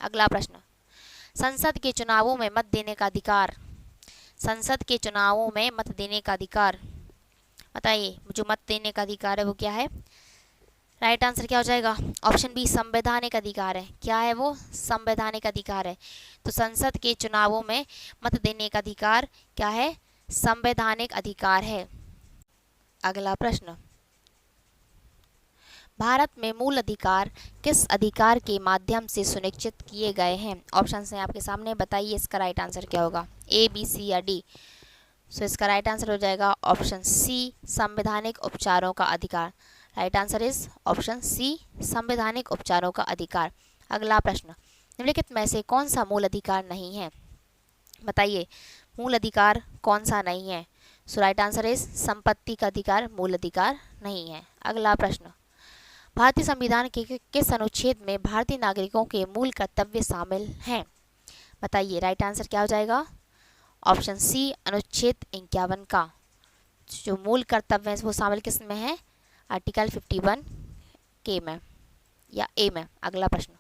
अगला प्रश्न, संसद के चुनावों में मत देने का अधिकार। संसद के चुनावों में मत देने का अधिकार, बताइए। जो मत देने का अधिकार है वो क्या है? राइट आंसर क्या हो जाएगा? ऑप्शन बी, संवैधानिक अधिकार है। क्या है वो? संवैधानिक अधिकार है। तो संसद के चुनावों में मत देने का अधिकार क्या है? संवैधानिक अधिकार है। अगला प्रश्न, भारत में मूल अधिकार किस अधिकार के माध्यम से सुनिश्चित किए गए हैं? ऑप्शन हैं आपके सामने, बताइए इसका राइट आंसर क्या होगा? ए, बी, सी या डी? सो इसका राइट आंसर हो जाएगा ऑप्शन सी, संवैधानिक उपचारों का अधिकार। Right answer is option C, संवैधानिक उपचारों का अधिकार। अगला प्रश्न, निम्नलिखित में से कौन सा मूल अधिकार नहीं है? बताइए, मूल अधिकार कौन सा नहीं है? सो राइट आंसर इज संपत्ति का अधिकार मूल अधिकार नहीं है। अगला प्रश्न, भारतीय संविधान के किस अनुच्छेद में भारतीय नागरिकों के मूल कर्तव्य शामिल हैं? बताइए। राइट आंसर क्या हो जाएगा? ऑप्शन सी, अनुच्छेद 51 का। जो मूल कर्तव्य है वो शामिल किस में है? आर्टिकल 51 के में या ए में। अगला प्रश्न,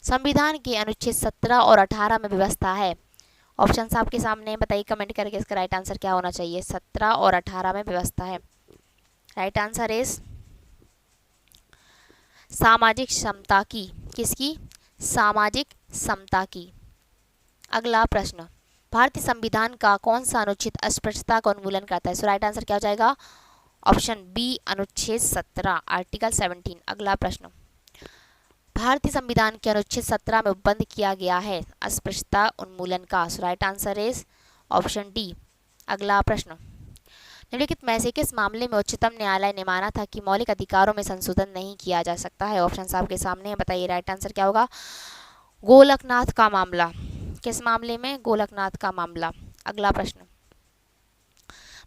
संविधान के अनुच्छेद 17 और 18 में व्यवस्था है। ऑप्शन आपके सामने, बताइए कमेंट करके इसका राइट आंसर क्या होना चाहिए? 17 और 18 में व्यवस्था है। राइट आंसर इज सामाजिक समता की। किसकी? सामाजिक समता की। अगला प्रश्न, भारतीय संविधान का कौन सा अनुच्छेद अस्पृश्यता का उन्मूलन करता है? सो राइट आंसर क्या हो जाएगा? ऑप्शन बी, अनुच्छेद 17, आर्टिकल 17। अगला प्रश्न, भारतीय संविधान के अनुच्छेद 17 में उपबंध किया गया है अस्पृश्यता उन्मूलन का। So right answer is option D. अगला प्रश्न, निम्नलिखित में से किस मामले में उच्चतम न्यायालय ने माना था कि मौलिक अधिकारों में संशोधन नहीं किया जा सकता है? ऑप्शन आपके सामने है, बताइए राइट आंसर क्या होगा। गोलकनाथ का मामला। किस मामले में? गोलकनाथ का मामला। अगला प्रश्न,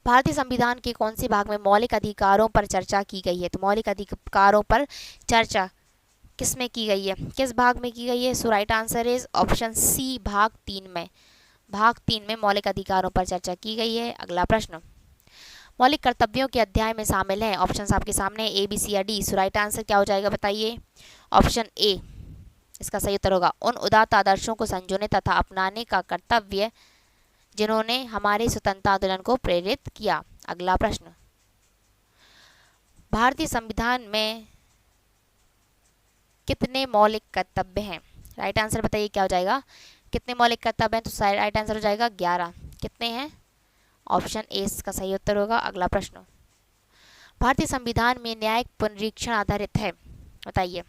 भारतीय संविधान के कौन से भाग में मौलिक अधिकारों पर चर्चा की गई है? तो मौलिक अधिकारों पर चर्चा किस में की गई है, किस भाग में की गई है? So right answer is option C, भाग 3 में। भाग 3 में मौलिक अधिकारों पर चर्चा की गई है। अगला प्रश्न, मौलिक कर्तव्यों के अध्याय में शामिल हैं ऑप्शन आपके सामने ए, बी, सी या डी। सो राइट आंसर क्या हो जाएगा, बताइए। ऑप्शन ए इसका सही उत्तर होगा। उन उदात्त आदर्शों को संजोने तथा अपनाने का कर्तव्य जिन्होंने हमारे स्वतंत्रता आंदोलन को प्रेरित किया। अगला प्रश्न, भारतीय संविधान में कितने मौलिक कर्तव्य हैं? राइट आंसर बताइए क्या हो जाएगा। कितने मौलिक कर्तव्य हैं? तो राइट आंसर हो जाएगा 11। कितने हैं? ऑप्शन ए इसका सही उत्तर होगा। अगला प्रश्न, भारतीय संविधान में न्यायिक पुनरीक्षण आधारित है, बताइए।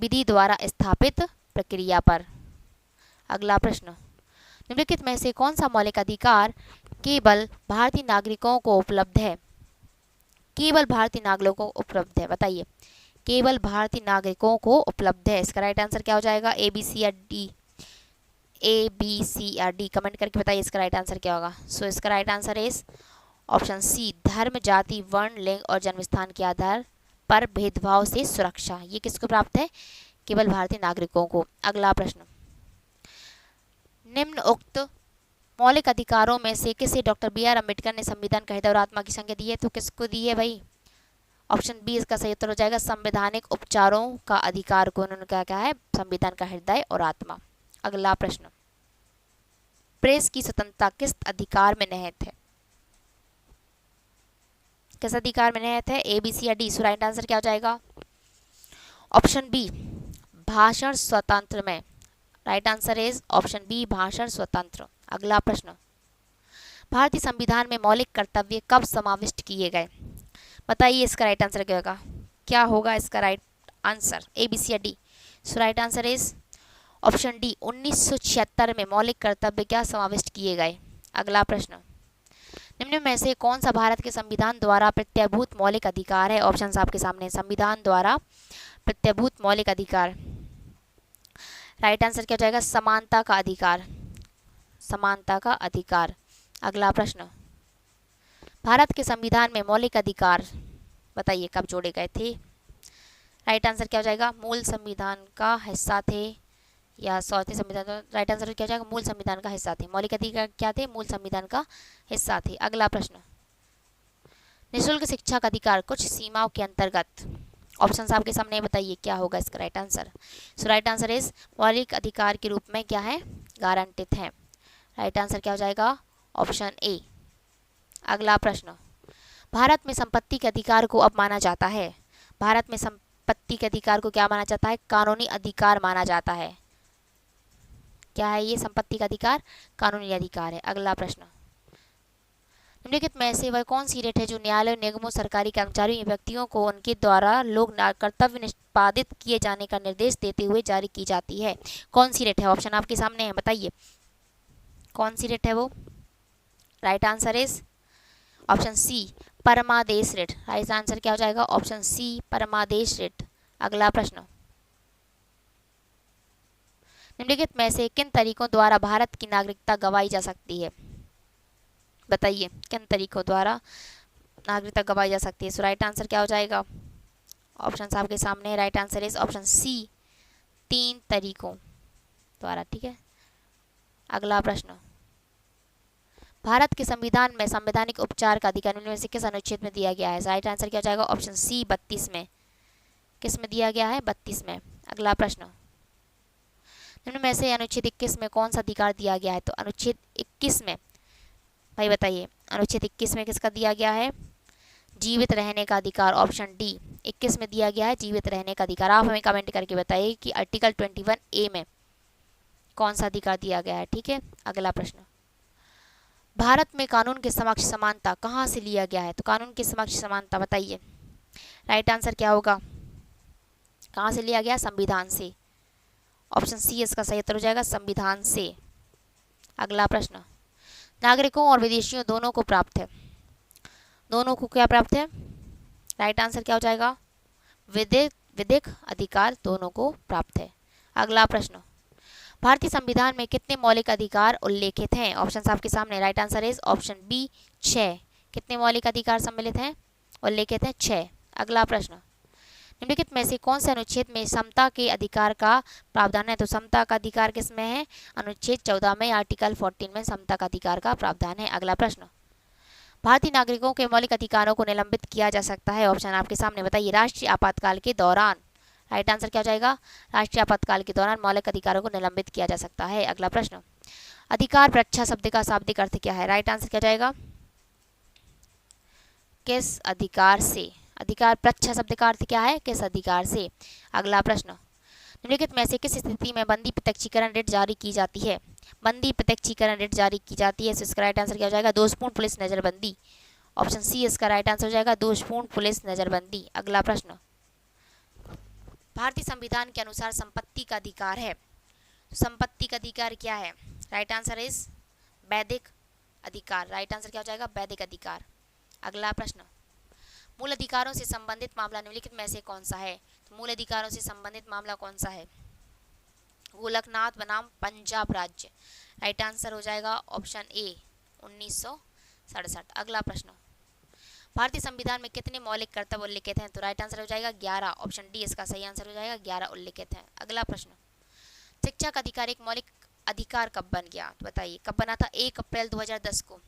विधि द्वारा स्थापित प्रक्रिया पर। अगला प्रश्न, निम्नलिखित में से कौन सा मौलिक अधिकार केवल भारतीय नागरिकों को उपलब्ध है? केवल भारतीय नागरिकों को उपलब्ध है, बताइए। केवल भारतीय नागरिकों को उपलब्ध है, इसका राइट आंसर क्या हो जाएगा। ए, बी, सी या डी। ए, बी, सी या डी कमेंट करके बताइए इसका राइट आंसर क्या होगा। सो इसका right answer is option C, धर्म, जाति, वर्ण, लिंग और जन्मस्थान के आधार पर भेदभाव से सुरक्षा। ये किसको प्राप्त है? केवल भारतीय नागरिकों को। अगला प्रश्न, निम्न उक्त मौलिक अधिकारों में से किसे डॉक्टर बी.आर. अम्बेडकर ने संविधान का हृदय और आत्मा की संज्ञा दी है? तो किसको दी है भाई? ऑप्शन बी इसका सही उत्तर हो जाएगा। संवैधानिक उपचारों का अधिकार को उन्होंने क्या है? संविधान का हृदय और आत्मा। अगला प्रश्न, प्रेस की स्वतंत्रता किस अधिकार में निहित है? किस अधिकार में निहित है? ए, बी, सी या डी। सो राइट आंसर क्या हो जाएगा। ऑप्शन बी, भाषण स्वतंत्र में। Right answer is option B, भाषण स्वतंत्र। अगला प्रश्न, भारतीय संविधान में मौलिक कर्तव्य कब समाविष्ट किए गए? बताइए इसका राइट आंसर क्या होगा। क्या होगा इसका right answer? A, B, C या D. So right answer is option D, 1976 में मौलिक कर्तव्य क्या समाविष्ट किए गए। अगला प्रश्न, निम्न में से कौन सा भारत के संविधान द्वारा प्रत्यभूत मौलिक अधिकार है? ऑप्शन आपके सामने। संविधान द्वारा प्रत्यभूत मौलिक अधिकार। राइट आंसर क्या हो जाएगा? समानता का अधिकार। समानता का अधिकार। अगला प्रश्न, भारत के संविधान में मौलिक अधिकार बताइए कब जोड़े गए थे? राइट आंसर क्या हो जाएगा? मूल संविधान का हिस्सा थे या चौथे संविधान। राइट आंसर क्या हो जाएगा? मूल संविधान का हिस्सा थे। मौलिक अधिकार क्या थे? मूल संविधान का हिस्सा थे। अगला प्रश्न, निःशुल्क शिक्षा का अधिकार कुछ सीमाओं के अंतर्गत। ऑप्शन आपके सामने बताइए क्या होगा इसका right answer. So right answer is मौलिक अधिकार के रूप में क्या है? गारंटित है। राइट आंसर क्या हो जाएगा? Option A. अगला प्रश्न, भारत में संपत्ति के अधिकार को अब माना जाता है। भारत में संपत्ति के अधिकार को क्या माना जाता है? कानूनी अधिकार माना जाता है। क्या है ये? संपत्ति का अधिकार कानूनी अधिकार है। अगला प्रश्न, निम्नलिखित में से वह कौन सी रेट है जो न्यायालय, निगमों, सरकारी कर्मचारियों या व्यक्तियों को उनके द्वारा लोक कर्तव्य निष्पादित किए जाने का निर्देश देते हुए जारी की जाती है? कौन सी रेट है? ऑप्शन आपके सामने है, बताइए कौन सी रेट है वो। Right answer is option C, परमादेश रेट। राइट आंसर क्या हो जाएगा? ऑप्शन सी, परमादेश रेट। अगला प्रश्न, निम्नलिखित में से किन तरीकों द्वारा भारत की नागरिकता गवाई जा सकती है? बताइए किन तरीकों द्वारा नागरिकता गवाई जा सकती है। सो राइट आंसर क्या हो जाएगा? ऑप्शन आपके सामने। Right answer is option C, 3 तरीकों द्वारा। ठीक है। अगला प्रश्न, भारत के संविधान में संवैधानिक उपचार का अधिकार निम्न में से किस अनुच्छेद में दिया गया है? राइट आंसर क्या हो जाएगा? ऑप्शन सी, 32 में। किस में दिया गया है? 32 में। अगला प्रश्न, निम्न में से अनुच्छेद 21 में कौन सा अधिकार दिया गया है? तो अनुच्छेद 21 में भाई बताइए, अनुच्छेद 21 में किसका दिया गया है? जीवित रहने का अधिकार। ऑप्शन डी, 21 में दिया गया है जीवित रहने का अधिकार। आप हमें कमेंट करके बताइए कि आर्टिकल 21A में कौन सा अधिकार दिया गया है। ठीक है। अगला प्रश्न, भारत में कानून के समक्ष समानता कहाँ से लिया गया है? तो कानून के समक्ष समानता बताइए। राइट आंसर क्या होगा? कहाँ से लिया गया? संविधान से। ऑप्शन सी इसका सही उत्तर हो जाएगा, संविधान से। अगला प्रश्न, नागरिकों और विदेशियों दोनों को प्राप्त है, दोनों को क्या प्राप्त है? राइट आंसर क्या हो जाएगा? विधिक अधिकार दोनों को प्राप्त है। अगला प्रश्न, भारतीय संविधान में कितने मौलिक अधिकार उल्लेखित हैं? ऑप्शन आपके सामने। Right answer is option B 6। कितने मौलिक अधिकार सम्मिलित हैं? उल्लेखित हैं 6। अगला प्रश्न, निम्नलिखित में से कौन से अनुच्छेद में समता के अधिकार का प्रावधान है? तो समता का अधिकार किस में है? अनुच्छेद 14 में, आर्टिकल 14 में समता का अधिकार का प्रावधान है। अगला प्रश्न, भारतीय नागरिकों के मौलिक अधिकारों को निलंबित किया जा सकता है? ऑप्शन आपके सामने। बताइए, राष्ट्रीय आपातकाल के दौरान। राइट आंसर क्या हो जाएगा? राष्ट्रीय आपातकाल के दौरान मौलिक अधिकारों को निलंबित किया जा सकता है। अगला प्रश्न, अधिकार प्रक्षा शब्द का शाब्दिक अर्थ क्या है? राइट आंसर क्या हो जाएगा? किस अधिकार से? अधिकार प्रक्षा शब्द का अर्थ क्या है? किस अधिकार से। अगला प्रश्न, निम्नलिखित में से किस स्थिति में बंदी प्रत्यक्षीकरण रिट जारी की जाती है? बंदी प्रत्यक्षीकरण रिट जारी की जाती है, इसका राइट आंसर क्या हो जाएगा? दोषपूर्ण पुलिस नजरबंदी। ऑप्शन सी इसका राइट आंसर हो जाएगा, दोषपूर्ण पुलिस नजरबंदी। अगला प्रश्न, भारतीय संविधान के अनुसार संपत्ति का अधिकार है, संपत्ति का अधिकार क्या है? राइट आंसर इज वैधिक अधिकार। राइट आंसर क्या हो जाएगा? वैधिक अधिकार। अगला प्रश्न, मूल अधिकारों से संबंधित मामला निम्नलिखित में से कौन सा है? तो मूल अधिकारों से संबंधित मामला कौन सा है? गोलकनाथ बनाम पंजाब राज्य। राइट आंसर हो जाएगा ऑप्शन ए 1967। अगला प्रश्न, भारतीय संविधान में कितने मौलिक कर्तव्य उल्लिखित हैं? तो राइट आंसर हो जाएगा 11। ऑप्शन डी इसका सही आंसर हो जाएगा, 11 उल्लिखित हैं। अगला प्रश्न, शिक्षा का अधिकार एक मौलिक अधिकार कब बन गया? तो बताइए, कब बना था? 1 अप्रैल 2010 को।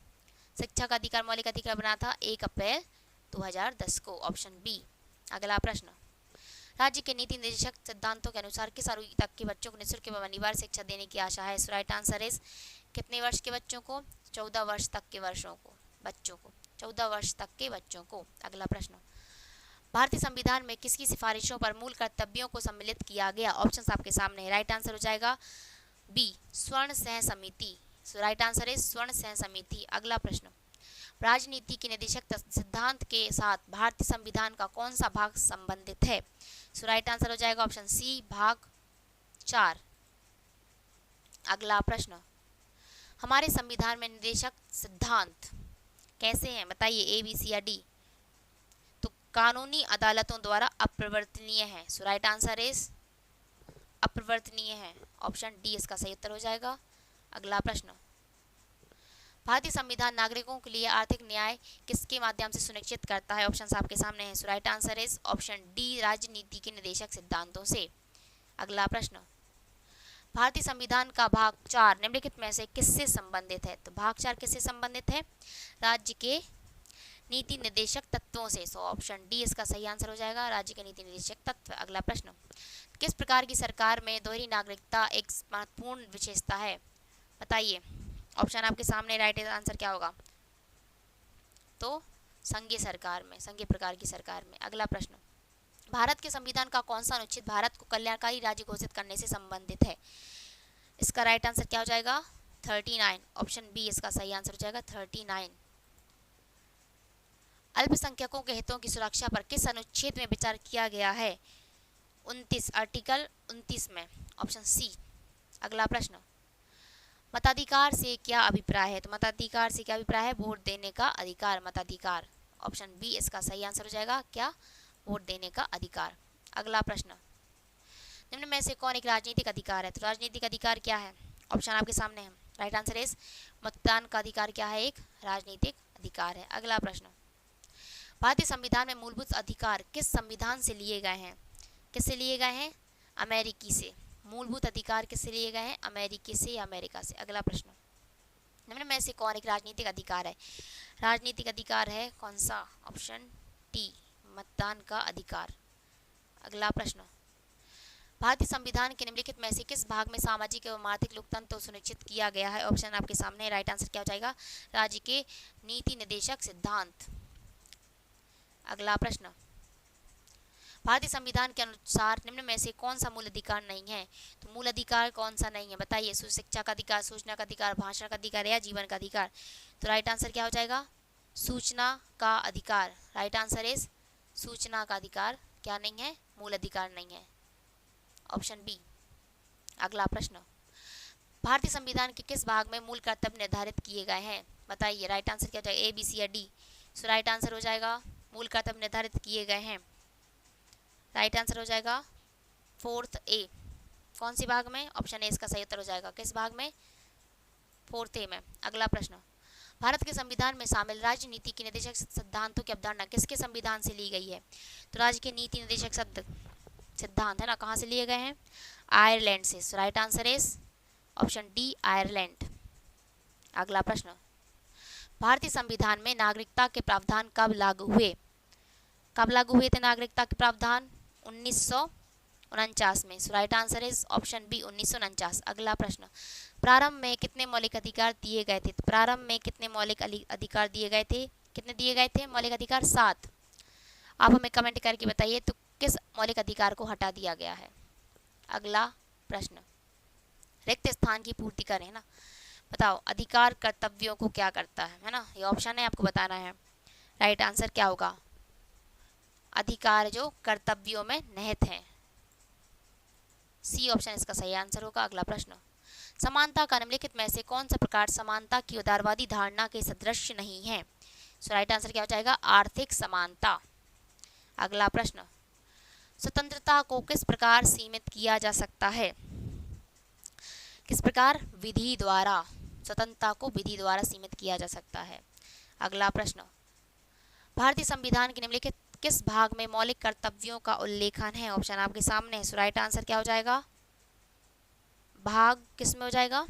शिक्षा का अधिकार मौलिक अधिकार बना था 1 अप्रैल 2010 को। Option B. अगला प्रश्न, राज्य के नीति निर्देशक सिद्धांतों के अनुसार किस आयु तक के बच्चों को निःशुल्क एवं अनिवार्य शिक्षा देने की आशा है? राइट आंसर इज कितने वर्ष के बच्चों को? 14 वर्ष तक के बच्चों को 14 वर्ष तक के बच्चों को। अगला प्रश्न, भारतीय संविधान में किसकी सिफारिशों पर मूल कर्तव्यों को सम्मिलित किया गया? ऑप्शन आपके सामने है। राइट आंसर हो जाएगा बी स्वर्ण सह समिति। राइट आंसर इज स्वर्ण सह समिति। अगला प्रश्न, राजनीति के निदेशक सिद्धांत के साथ भारतीय संविधान का कौन सा भाग संबंधित है? राइट आंसर हो जाएगा ऑप्शन सी भाग 4। अगला प्रश्न, हमारे संविधान में निदेशक सिद्धांत कैसे हैं? बताइए, ए बी सी या डी। तो कानूनी अदालतों द्वारा अपरिवर्तनीय है। राइट आंसर इज अपरिवर्तनीय है। ऑप्शन डी इसका सही उत्तर हो जाएगा। अगला प्रश्न, भारतीय संविधान नागरिकों के लिए आर्थिक न्याय किसके माध्यम से सुनिश्चित करता है? ऑप्शन आपके सामने है। Right answer is option D राजनीति के निदेशक सिद्धांतों से। अगला प्रश्न, भारतीय संविधान का भाग 4 निम्नलिखित में से किससे संबंधित है? तो भाग 4 किससे संबंधित है? राज्य के नीति निर्देशक तत्वों से। ऑप्शन डी इसका सही आंसर हो जाएगा, राज्य के नीति निर्देशक तत्व। अगला प्रश्न, किस प्रकार की सरकार में दोहरी नागरिकता एक महत्वपूर्ण विशेषता है? बताइए, ऑप्शन आपके सामने। राइट आंसर क्या होगा? तो संघीय सरकार में, संघीय प्रकार की सरकार में। अगला प्रश्न, भारत के संविधान का कौन सा अनुच्छेद भारत को कल्याणकारी राज्य घोषित करने से संबंधित है? इसका राइट आंसर क्या हो जाएगा? 39। ऑप्शन बी इसका सही आंसर हो जाएगा 39। अल्पसंख्यकों के हितों की सुरक्षा पर किस अनुच्छेद में विचार किया गया है? 29, आर्टिकल 29 में। Option C. अगला प्रश्न, मताधिकार से क्या अभिप्राय है? तो मताधिकार से क्या अभिप्राय है? वोट देने का अधिकार, मताधिकार। ऑप्शन बी इसका सही आंसर हो जाएगा, क्या? वोट देने का अधिकार। अगला प्रश्न, निम्न में से कौन एक राजनीतिक अधिकार है? तो राजनीतिक अधिकार क्या है? ऑप्शन आपके सामने है। राइट आंसर इज मतदान का अधिकार क्या है? एक राजनीतिक अधिकार है। अगला प्रश्न, भारतीय संविधान में मूलभूत अधिकार किस संविधान से लिए गए हैं? किससे लिए गए हैं? अमेरिकी से। मूलभूत अधिकार किससे लिए गए हैं? अमेरिकी से या अमेरिका से। अगला प्रश्न, निम्न में से कौन एक राजनीतिक अधिकार है? राजनीतिक अधिकार है कौन सा? ऑप्शन टी मतदान का अधिकार। अगला प्रश्न, भारतीय संविधान के निम्नलिखित में से किस भाग में सामाजिक एवं आर्थिक लोकतंत्र को सुनिश्चित किया गया है? ऑप्शन आपके सामने। राइट आंसर क्या हो जाएगा? राज्य के नीति निर्देशक सिद्धांत। अगला प्रश्न, भारतीय संविधान के अनुसार निम्न में से कौन सा मूल अधिकार नहीं है? तो मूल अधिकार कौन सा नहीं है? बताइए, शिक्षा का अधिकार, सूचना का अधिकार, भाषण का अधिकार या जीवन का अधिकार। तो राइट आंसर क्या हो जाएगा? सूचना का अधिकार। राइट आंसर इज सूचना का अधिकार क्या नहीं है? मूल अधिकार नहीं है। Option B. अगला प्रश्न, भारतीय संविधान के किस भाग में मूल कर्तव्य निर्धारित किए गए हैं? बताइए, राइट आंसर क्या हो जाएगा, ए, बी, सी या डी? सो राइट आंसर हो जाएगा मूल कर्तव्य निर्धारित किए गए हैं, राइट आंसर हो जाएगा फोर्थ ए। कौन सी भाग में? ऑप्शन ए इसका सही उत्तर हो जाएगा। किस भाग में? फोर्थ ए में। अगला प्रश्न, भारत के संविधान में शामिल राजनीति की निर्देशक सिद्धांतों की अवधारणा किसके संविधान से ली गई है? तो राज्य के नीति निर्देशक सिद्धांत है ना, कहाँ से लिए गए हैं? आयरलैंड से। Right answer is option D, Ireland. अगला प्रश्न, भारतीय संविधान में नागरिकता के प्रावधान कब लागू हुए? कब लागू हुए थे नागरिकता के प्रावधान? 1949 में। Right answer is option B, 1949। अगला प्रश्न, प्रारंभ में कितने मौलिक अधिकार दिए गए थे? प्रारंभ में कितने मौलिक अधिकार दिए गए थे? कितने दिए गए थे मौलिक अधिकार? 7। आप हमें कमेंट करके बताइए तो किस मौलिक अधिकार को हटा दिया गया है? अगला प्रश्न, रिक्त स्थान की पूर्ति करें, है ना। बताओ, अधिकार कर्तव्यों को क्या करता है ना, ये ऑप्शन है, आपको बताना है। राइट आंसर क्या होगा? अधिकार जो कर्तव्यों में निहित हैं, सी ऑप्शन इसका सही आंसर होगा। अगला प्रश्न, समानता का निम्नलिखित में से कौन सा प्रकार समानता की उदारवादी धारणा के सदृश नहीं है? सो राइट आंसर क्या हो जाएगा? आर्थिक समानता। अगला प्रश्न, स्वतंत्रता को किस प्रकार सीमित किया जा सकता है? किस प्रकार? विधि द्वारा। स्वतंत्रता को विधि द्वारा सीमित किया जा सकता है। अगला प्रश्न, भारतीय संविधान के निम्नलिखित किस भाग में मौलिक कर्तव्यों का उल्लेखन है? ऑप्शन आपके सामने है। राइट आंसर क्या हो जाएगा? भाग किस में हो जाएगा?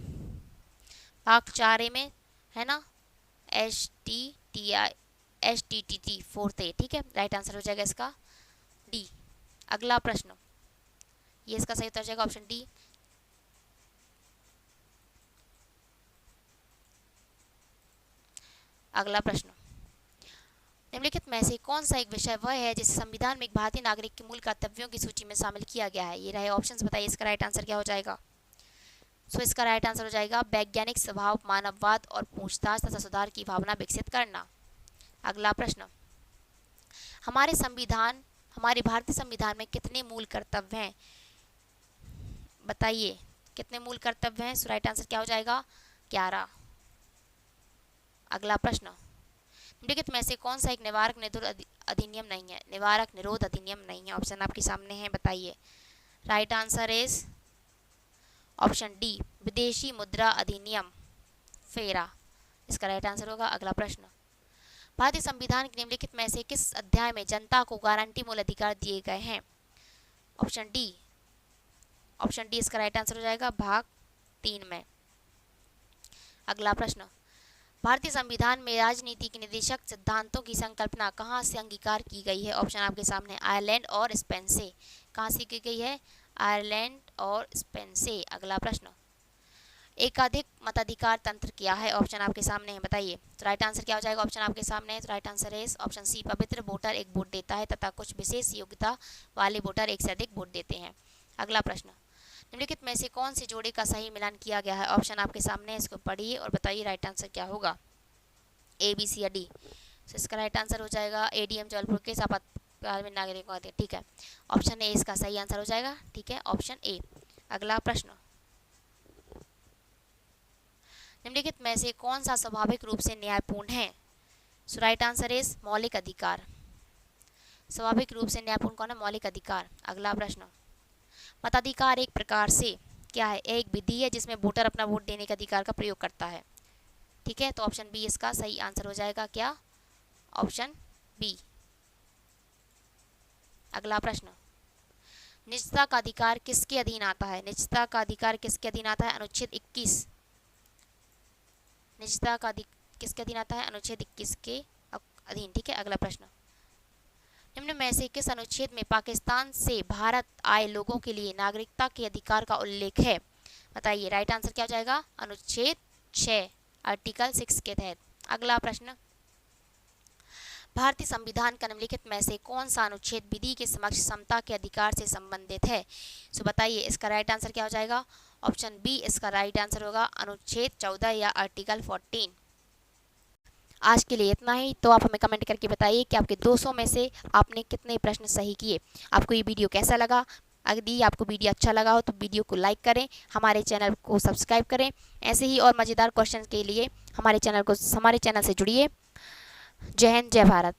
भाग 4 में, है ना, STTT 4th ए, ठीक है। राइट आंसर हो जाएगा इसका डी। अगला प्रश्न, ये इसका सही उत्तर हो जाएगा ऑप्शन डी। अगला प्रश्न, निम्नलिखित में से कौन सा एक विषय वह है जिसे संविधान में एक भारतीय नागरिक के मूल कर्तव्यों की सूची में शामिल किया गया है? ये रहे ऑप्शंस, बताइए इसका राइट आंसर क्या हो जाएगा? सो इसका राइट आंसर हो जाएगा वैज्ञानिक स्वभाव, मानववाद और पूछताछ तथा सुधार की भावना विकसित करना। अगला प्रश्न, हमारे भारतीय संविधान में कितने मूल कर्तव्य हैं? बताइए कितने मूल कर्तव्य हैं? सो राइट आंसर क्या हो जाएगा? 11। अगला प्रश्न, निम्नलिखित में से कौन सा एक निवारक निरोध अधिनियम नहीं है? निवारक निरोध अधिनियम नहीं है। ऑप्शन आपके सामने है, बताइए। Right answer is option D, विदेशी मुद्रा अधिनियम, फेरा, इसका राइट आंसर होगा। अगला प्रश्न, भारतीय संविधान के निम्नलिखित में से किस अध्याय में जनता को गारंटी मूल अधिकार दिए गए हैं? ऑप्शन डी इसका राइट आंसर हो जाएगा भाग 3 में। अगला प्रश्न, भारतीय संविधान में राजनीति के निर्देशक सिद्धांतों की संकल्पना कहाँ से अंगीकार की गई है? ऑप्शन आपके सामने, आयरलैंड और स्पेन से। कहाँ से की गई है? आयरलैंड और स्पेन से। अगला प्रश्न, एकाधिक मताधिकार तंत्र क्या है? ऑप्शन आपके सामने है, बताइए। तो राइट आंसर क्या हो जाएगा? ऑप्शन आपके सामने है। तो राइट आंसर है ऑप्शन सी, पवित्र वोटर एक वोट देता है तथा कुछ विशेष योग्यता वाले वोटर एक से अधिक वोट देते हैं। अगला प्रश्न, निम्नलिखित में से कौन से जोड़े का सही मिलान किया गया है? ऑप्शन आपके सामने है, इसको पढ़िए और बताइए राइट आंसर क्या होगा, ए, बी, सी या डी? तो इसका राइट आंसर हो जाएगा एडीएम जबलपुर के आपातकालीन नागरिकों आते हैं, ठीक है। ऑप्शन ए इसका सही आंसर हो जाएगा, ठीक है, ऑप्शन ए। अगला प्रश्न, निम्नलिखित में से कौन सा स्वाभाविक रूप से न्यायपूर्ण है? सो राइट आंसर इज मौलिक अधिकार। स्वाभाविक रूप से न्यायपूर्ण कौन है? मौलिक अधिकार। अगला प्रश्न, मताधिकार एक प्रकार से क्या है? एक विधि है जिसमें वोटर अपना वोट देने के अधिकार का प्रयोग करता है, ठीक है। तो ऑप्शन बी इसका सही आंसर हो जाएगा, क्या? Option B. अगला प्रश्न, निजता का अधिकार किसके अधीन आता है? निजता का अधिकार किसके अधीन आता है? अनुच्छेद 21। निजता का किसके अधीन आता है? अनुच्छेद 21 के अधीन, ठीक है। अगला प्रश्न, निम्न में से किस अनुच्छेद में पाकिस्तान से भारत आए लोगों के लिए नागरिकता के अधिकार का उल्लेख है? बताइए राइट आंसर क्या हो जाएगा? अनुच्छेद 6 आर्टिकल 6 के तहत। अगला प्रश्न, भारतीय संविधान का निम्नलिखित में से कौन सा अनुच्छेद विधि के समक्ष समता के अधिकार से संबंधित है? सो बताइए इसका राइट आंसर क्या हो जाएगा? ऑप्शन बी इसका राइट आंसर होगा, अनुच्छेद 14 या आर्टिकल 14। आज के लिए इतना ही। तो आप हमें कमेंट करके बताइए कि आपके 200 में से आपने कितने प्रश्न सही किए। आपको ये वीडियो कैसा लगा? यदि आपको वीडियो अच्छा लगा हो तो वीडियो को लाइक करें, हमारे चैनल को सब्सक्राइब करें। ऐसे ही और मज़ेदार क्वेश्चन के लिए हमारे चैनल से जुड़िए। जय हिंद, जय भारत।